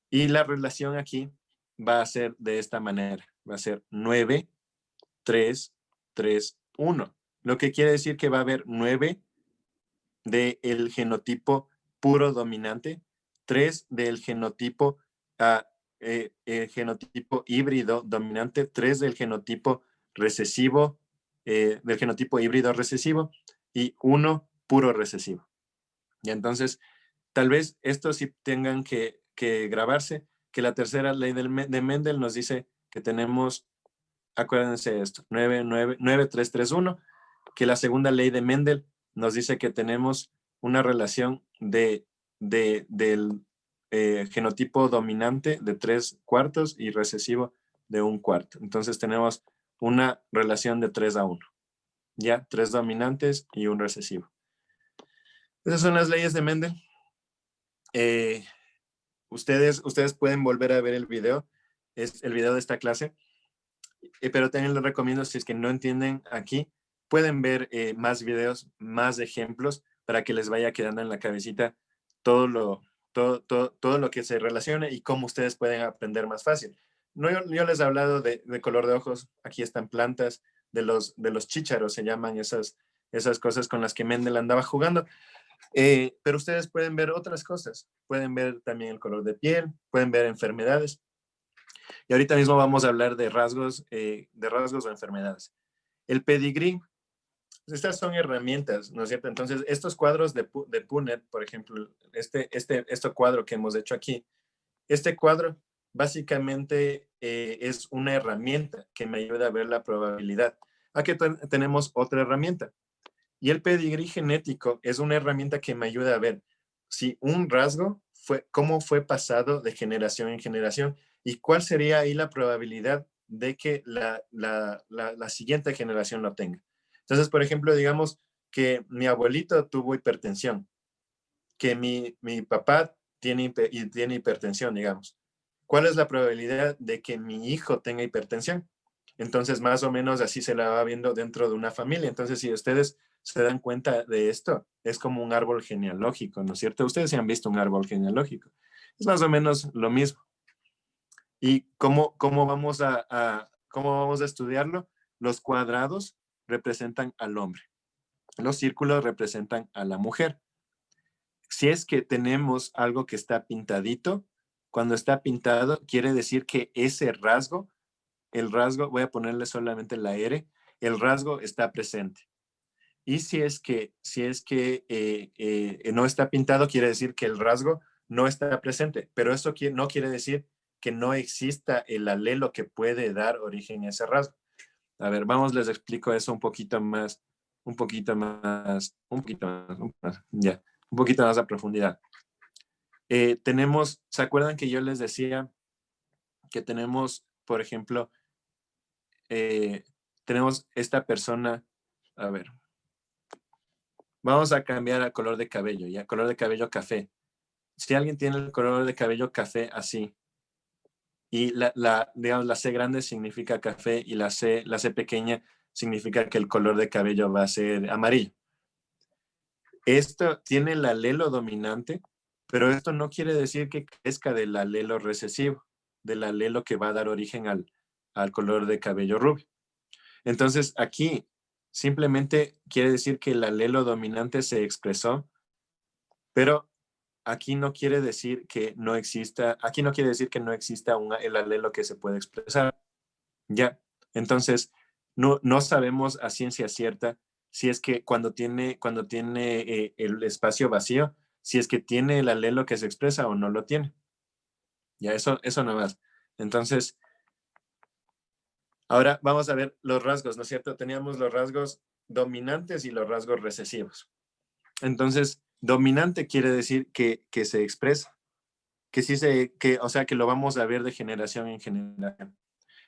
Y la relación aquí va a ser de esta manera. Va a ser 9, 3, 3, 1. Lo que quiere decir que va a haber 9 del genotipo puro dominante, 3 del genotipo, genotipo híbrido dominante, 3 del genotipo recesivo, del genotipo híbrido recesivo y 1 puro recesivo. Y entonces, tal vez estos sí tengan que grabarse, que la tercera ley de Mendel nos dice que tenemos, acuérdense esto, 9, 9, 9, 3, 3, 1, que la segunda ley de Mendel nos dice que tenemos una relación del genotipo dominante de 3/4 y recesivo de 1/4. Entonces tenemos una relación de 3:1. Ya, 3 dominantes y 1 recesivo. Esas son las leyes de Mendel. Ustedes pueden volver a ver el video. Es el video de esta clase. Pero también les recomiendo, si es que no entienden aquí, pueden ver más videos, más ejemplos, para que les vaya quedando en la cabecita todo lo que se relaciona y cómo ustedes pueden aprender más fácil. No, yo les he hablado de color de ojos, aquí están plantas, de los chícharos, se llaman esas cosas con las que Mendel andaba jugando. Pero ustedes pueden ver otras cosas, pueden ver también el color de piel, pueden ver enfermedades. Y ahorita mismo vamos a hablar de rasgos o enfermedades. El pedigrí, estas son herramientas, ¿no es cierto? Entonces, estos cuadros de Punnett, por ejemplo, este cuadro que hemos hecho aquí, este cuadro básicamente es una herramienta que me ayuda a ver la probabilidad. Aquí tenemos otra herramienta. Y el pedigrí genético es una herramienta que me ayuda a ver si un rasgo cómo fue pasado de generación en generación y cuál sería ahí la probabilidad de que la siguiente generación lo tenga. Entonces, por ejemplo, digamos que mi abuelito tuvo hipertensión, que mi papá tiene hipertensión, digamos. ¿Cuál es la probabilidad de que mi hijo tenga hipertensión? Entonces, más o menos así se la va viendo dentro de una familia. Entonces, si ustedes se dan cuenta de esto, es como un árbol genealógico, ¿no es cierto? Ustedes sí han visto un árbol genealógico. Es más o menos lo mismo. ¿Y cómo vamos a estudiarlo? Los cuadrados representan al hombre. Los círculos representan a la mujer. Si es que tenemos algo que está pintadito, cuando está pintado, quiere decir que ese rasgo, el rasgo, voy a ponerle solamente la R, el rasgo está presente. Y si es que no está pintado, quiere decir que el rasgo no está presente. Pero eso no quiere decir que no exista el alelo que puede dar origen a ese rasgo. A ver, les explico eso un poquito más, ya, un poquito más a profundidad. ¿Se acuerdan que yo les decía que tenemos, por ejemplo, tenemos esta persona, a ver, Vamos a cambiar al color de cabello, ya, color de cabello café. Si alguien tiene el color de cabello café así, y digamos, la C grande significa café y la C pequeña significa que el color de cabello va a ser amarillo. Esto tiene el alelo dominante, pero esto no quiere decir que crezca del alelo recesivo, del alelo que va a dar origen al color de cabello rubio. Entonces, aquí simplemente quiere decir que el alelo dominante se expresó, pero aquí no quiere decir que no exista, el alelo que se puede expresar. Ya, entonces, no sabemos a ciencia cierta si es que cuando tiene el espacio vacío, si es que tiene el alelo que se expresa o no lo tiene. Ya, eso nada más. Entonces, ahora vamos a ver los rasgos, ¿no es cierto? Teníamos los rasgos dominantes y los rasgos recesivos. Entonces, dominante quiere decir que se expresa, o sea, que lo vamos a ver de generación en generación.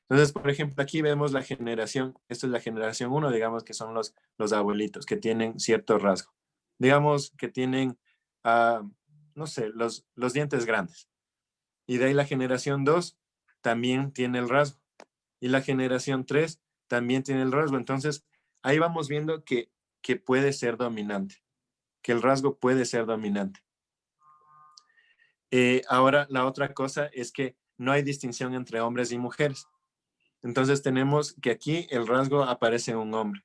Entonces, por ejemplo, aquí vemos la generación, esta es la generación 1, digamos que son los abuelitos que tienen cierto rasgo. Digamos que tienen, no sé, los dientes grandes. Y de ahí la generación 2 también tiene el rasgo. Y la generación 3 también tiene el rasgo. Entonces, ahí vamos viendo que puede ser dominante, que el rasgo puede ser dominante. Ahora, la otra cosa es que no hay distinción entre hombres y mujeres. Entonces tenemos que aquí el rasgo aparece en un hombre.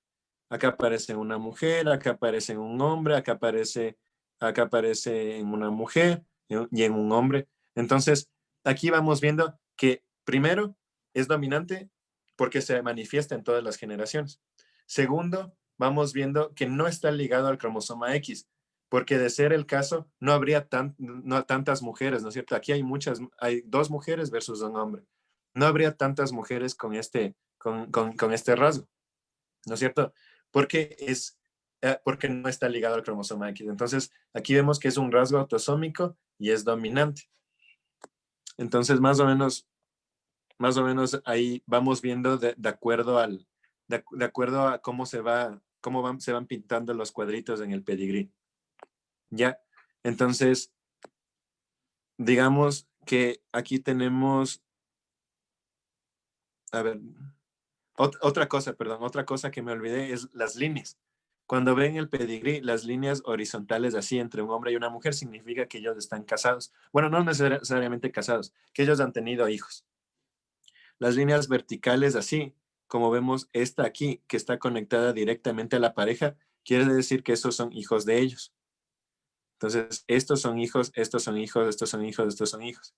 Acá aparece una mujer, acá aparece en un hombre, acá aparece en una mujer y en un hombre. Entonces, aquí vamos viendo que primero es dominante porque se manifiesta en todas las generaciones. Segundo, vamos viendo que no está ligado al cromosoma X, porque de ser el caso, no habría no tantas mujeres, ¿no es cierto? Aquí hay 2 mujeres versus un hombre. No habría tantas mujeres con este rasgo, ¿no es cierto? Porque no está ligado al cromosoma X. Entonces, aquí vemos que es un rasgo autosómico y es dominante. Entonces, más o menos ahí vamos viendo de acuerdo a cómo se van pintando los cuadritos en el pedigrí. ¿Ya? Entonces, digamos que aquí tenemos, a ver, otra cosa que me olvidé es las líneas. Cuando ven el pedigrí, las líneas horizontales así entre un hombre y una mujer significa que ellos están casados. Bueno, no necesariamente casados, que ellos han tenido hijos. Las líneas verticales así, como vemos esta aquí, que está conectada directamente a la pareja, quiere decir que esos son hijos de ellos. Entonces, estos son hijos, estos son hijos, estos son hijos, estos son hijos.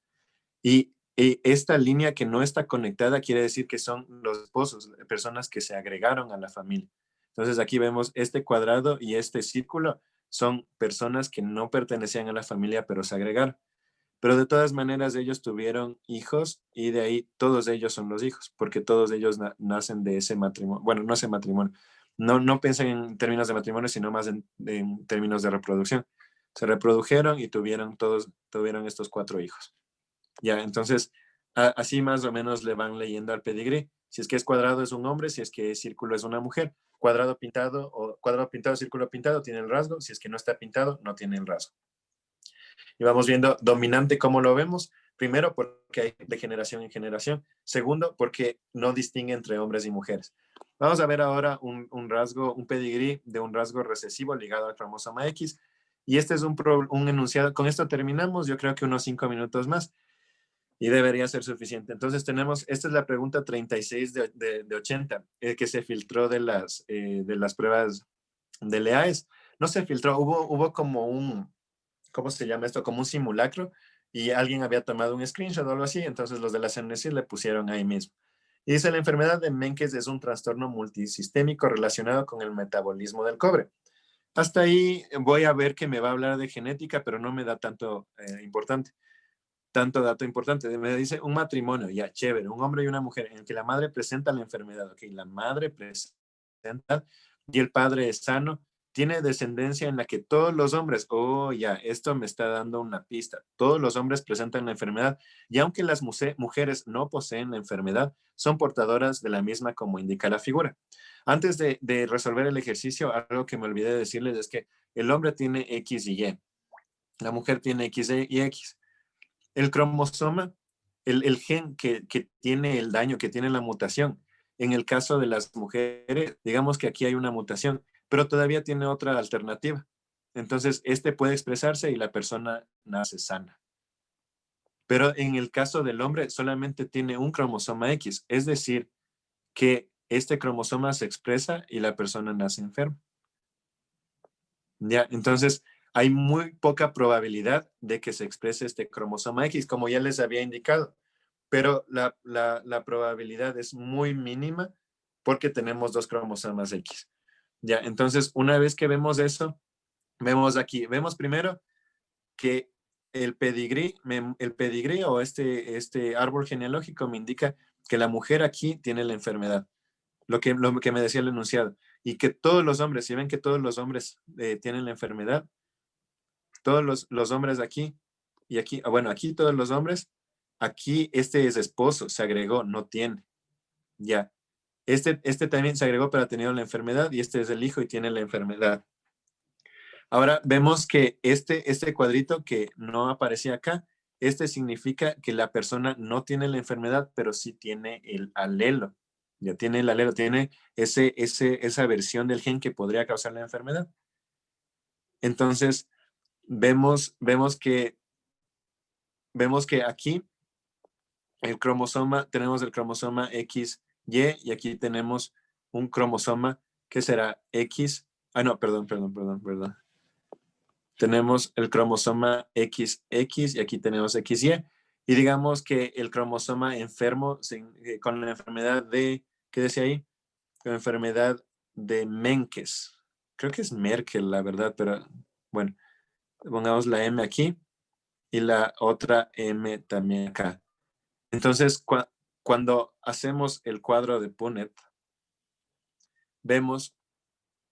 Y esta línea que no está conectada quiere decir que son los esposos, personas que se agregaron a la familia. Entonces aquí vemos este cuadrado y este círculo son personas que no pertenecían a la familia, pero se agregaron. Pero de todas maneras ellos tuvieron hijos y de ahí todos ellos son los hijos, porque todos ellos nacen de ese matrimonio. Bueno, no ese matrimonio. No piensen en términos de matrimonio, sino más en términos de reproducción. Se reprodujeron y tuvieron estos 4 hijos. Ya, entonces, así más o menos le van leyendo al pedigrí. Si es que es cuadrado es un hombre, si es que es círculo es una mujer. Cuadrado pintado, círculo pintado tiene el rasgo. Si es que no está pintado, no tiene el rasgo. Y vamos viendo dominante, ¿cómo lo vemos? Primero, porque hay de generación en generación. Segundo, porque no distingue entre hombres y mujeres. Vamos a ver ahora un pedigrí de un rasgo recesivo ligado al cromosoma X. Y este es un enunciado. Con esto terminamos, yo creo que unos 5 minutos más. Y debería ser suficiente. Entonces esta es la pregunta 36 de 80, que se filtró de las pruebas de LEAES. No se filtró, hubo como ¿cómo se llama esto? Como un simulacro, y alguien había tomado un screenshot o algo así, entonces los de la CNC le pusieron ahí mismo. Y dice, la enfermedad de Menkes es un trastorno multisistémico relacionado con el metabolismo del cobre. Hasta ahí voy a ver que me va a hablar de genética, pero no me da tanto dato importante. Me dice un matrimonio, ya, chévere, un hombre y una mujer, en el que la madre presenta la enfermedad, ok, la madre presenta y el padre es sano, tiene descendencia en la que todos los hombres, oh ya, esto me está dando una pista, todos los hombres presentan la enfermedad y aunque las mujeres no poseen la enfermedad, son portadoras de la misma como indica la figura. Antes de resolver el ejercicio, algo que me olvidé de decirles es que el hombre tiene X y Y, la mujer tiene X y X. El cromosoma, el gen que tiene el daño, que tiene la mutación, en el caso de las mujeres, digamos que aquí hay una mutación, pero todavía tiene otra alternativa. Entonces, este puede expresarse y la persona nace sana. Pero en el caso del hombre, solamente tiene un cromosoma X, es decir, que este cromosoma se expresa y la persona nace enferma. Ya, entonces, hay muy poca probabilidad de que se exprese este cromosoma X, como ya les había indicado, pero la probabilidad es muy mínima porque tenemos 2 cromosomas X. Ya, entonces, una vez que vemos eso, vemos aquí, vemos primero que el pedigrí o este árbol genealógico me indica que la mujer aquí tiene la enfermedad, lo que me decía el enunciado, y que todos los hombres, si ven que todos los hombres tienen la enfermedad, todos los hombres aquí y aquí, bueno, aquí todos los hombres, aquí este es esposo, se agregó, no tiene, ya. Este también se agregó, pero ha tenido la enfermedad y este es el hijo y tiene la enfermedad. Ahora vemos que este cuadrito que no aparecía acá, este significa que la persona no tiene la enfermedad, pero sí tiene el alelo. Ya tiene el alelo, tiene esa versión del gen que podría causar la enfermedad. Entonces, vemos que aquí tenemos el cromosoma XY y aquí tenemos un cromosoma que será X. No, perdón. Tenemos el cromosoma XX y aquí tenemos XY. Y digamos que el cromosoma enfermo con la enfermedad de, ¿qué decía ahí? Con la enfermedad de Menkes. Creo que es Merkel, la verdad, pero bueno, pongamos la M aquí y la otra M también acá. Entonces, cuando hacemos el cuadro de Punnett, vemos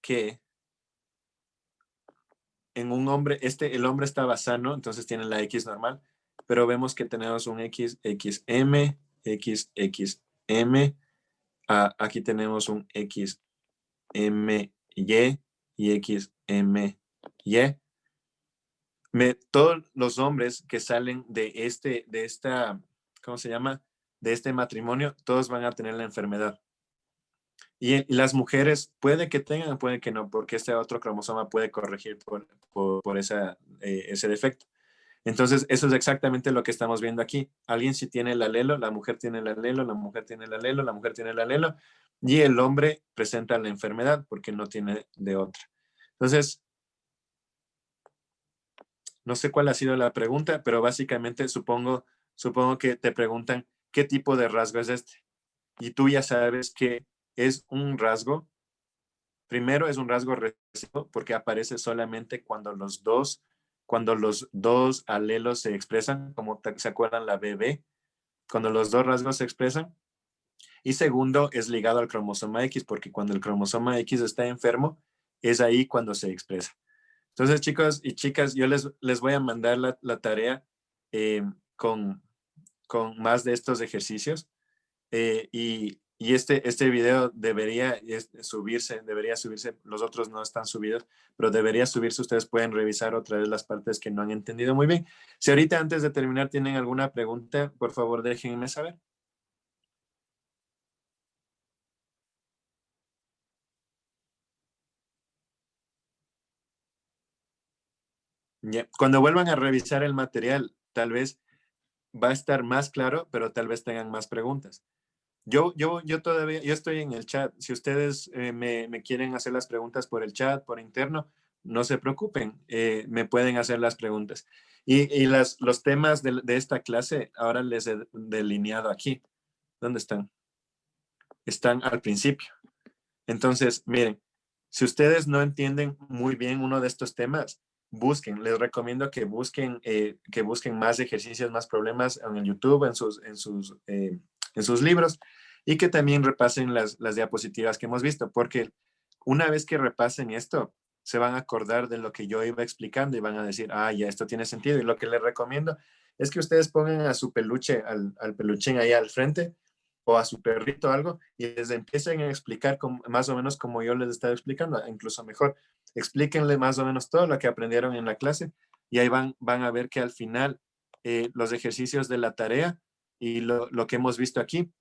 que en un hombre, el hombre estaba sano, entonces tiene la X normal, pero vemos que tenemos un XXM, XXM, aquí tenemos un XMY y XMY. Todos los hombres que salen de esta, ¿cómo se llama? De este matrimonio, todos van a tener la enfermedad. Y las mujeres puede que tengan, puede que no, porque este otro cromosoma puede corregir por ese defecto. Entonces, eso es exactamente lo que estamos viendo aquí. Alguien sí tiene el alelo, la mujer tiene el alelo, la mujer tiene el alelo, la mujer tiene el alelo, y el hombre presenta la enfermedad porque no tiene de otra. Entonces, no sé cuál ha sido la pregunta, pero básicamente supongo que te preguntan qué tipo de rasgo es este. Y tú ya sabes que es un rasgo, primero es un rasgo recesivo porque aparece solamente cuando los dos alelos se expresan, como se acuerdan la BB, cuando los dos rasgos se expresan. Y segundo, es ligado al cromosoma X, porque cuando el cromosoma X está enfermo, es ahí cuando se expresa. Entonces, chicos y chicas, yo les voy a mandar la tarea con más de estos ejercicios. Y este video debería subirse, los otros no están subidos, pero debería subirse. Ustedes pueden revisar otra vez las partes que no han entendido muy bien. Si ahorita antes de terminar tienen alguna pregunta, por favor déjenme saber. Yeah. Cuando vuelvan a revisar el material, tal vez va a estar más claro, pero tal vez tengan más preguntas. Yo estoy en el chat. Si ustedes me quieren hacer las preguntas por el chat, por interno, no se preocupen, me pueden hacer las preguntas. Y los temas de esta clase, ahora les he delineado aquí. ¿Dónde están? Están al principio. Entonces, miren, si ustedes no entienden muy bien uno de estos temas, les recomiendo que busquen más ejercicios, más problemas en el YouTube, en sus libros, y que también repasen las diapositivas que hemos visto, porque una vez que repasen esto, se van a acordar de lo que yo iba explicando y van a decir, ah, ya, esto tiene sentido. Y lo que les recomiendo es que ustedes pongan a su peluche, al peluchín ahí al frente, o a su perrito o algo, y les empiecen a explicar más o menos como yo les estaba explicando, incluso mejor. Explíquenle más o menos todo lo que aprendieron en la clase, y ahí van a ver que al final los ejercicios de la tarea y lo que hemos visto aquí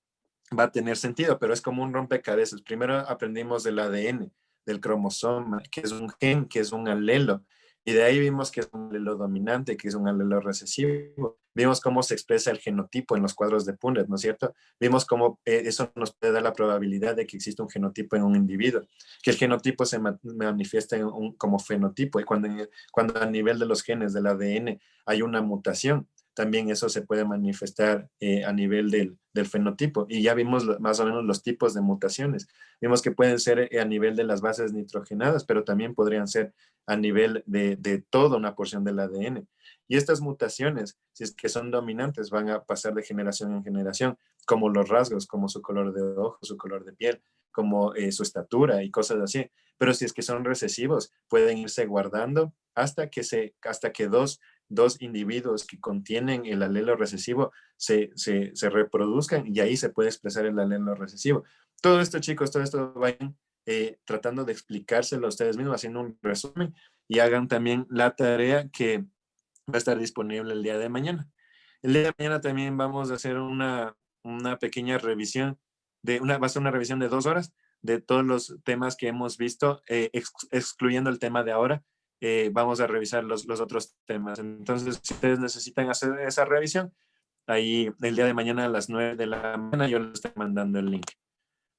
va a tener sentido, pero es como un rompecabezas. Primero aprendimos del ADN, del cromosoma, que es un gen, que es un alelo, y de ahí vimos que es un alelo dominante, que es un alelo recesivo. Vimos cómo se expresa el genotipo en los cuadros de Punnett, ¿no es cierto? Vimos cómo eso nos puede dar la probabilidad de que exista un genotipo en un individuo, que el genotipo se manifiesta como fenotipo, y cuando a nivel de los genes del ADN hay una mutación, también eso se puede manifestar a nivel del fenotipo. Y ya vimos más o menos los tipos de mutaciones. Vimos que pueden ser a nivel de las bases nitrogenadas, pero también podrían ser a nivel de toda una porción del ADN. Y estas mutaciones, si es que son dominantes, van a pasar de generación en generación, como los rasgos, como su color de ojos, su color de piel, como su estatura y cosas así. Pero si es que son recesivos, pueden irse guardando hasta que dos individuos que contienen el alelo recesivo se reproduzcan, y ahí se puede expresar el alelo recesivo. Todo esto, chicos, todo esto vayan tratando de explicárselo a ustedes mismos, haciendo un resumen, y hagan también la tarea que va a estar disponible el día de mañana. El día de mañana también vamos a hacer una pequeña revisión, va a ser una revisión de 2 horas de todos los temas que hemos visto, excluyendo el tema de ahora. Vamos a revisar los otros temas. Entonces, si ustedes necesitan hacer esa revisión, ahí el día de mañana a las 9 de la mañana yo les estoy mandando el link.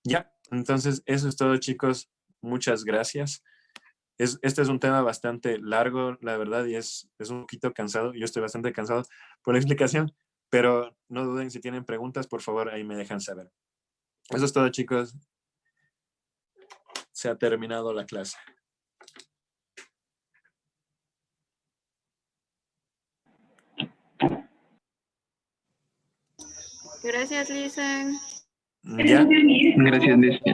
Ya, entonces eso es todo, chicos. Muchas gracias. Este es un tema bastante largo, la verdad, y es un poquito cansado. Yo estoy bastante cansado por la explicación, pero no duden, si tienen preguntas, por favor, ahí me dejan saber. Eso es todo, chicos. Se ha terminado la clase. Gracias, Lisa. Ya, Gracias, Lisa.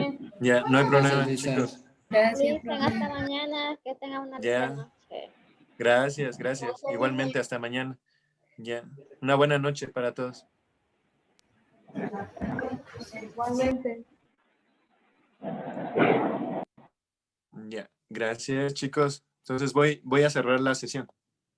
ya, no hay problema, Gracias, Lisa. chicos. Gracias, hasta mañana. Que tengan una linda Ya, noche. gracias. Igualmente, hasta mañana. Ya, una buena noche para todos. Igualmente. Ya, gracias, chicos. Entonces voy a cerrar la sesión.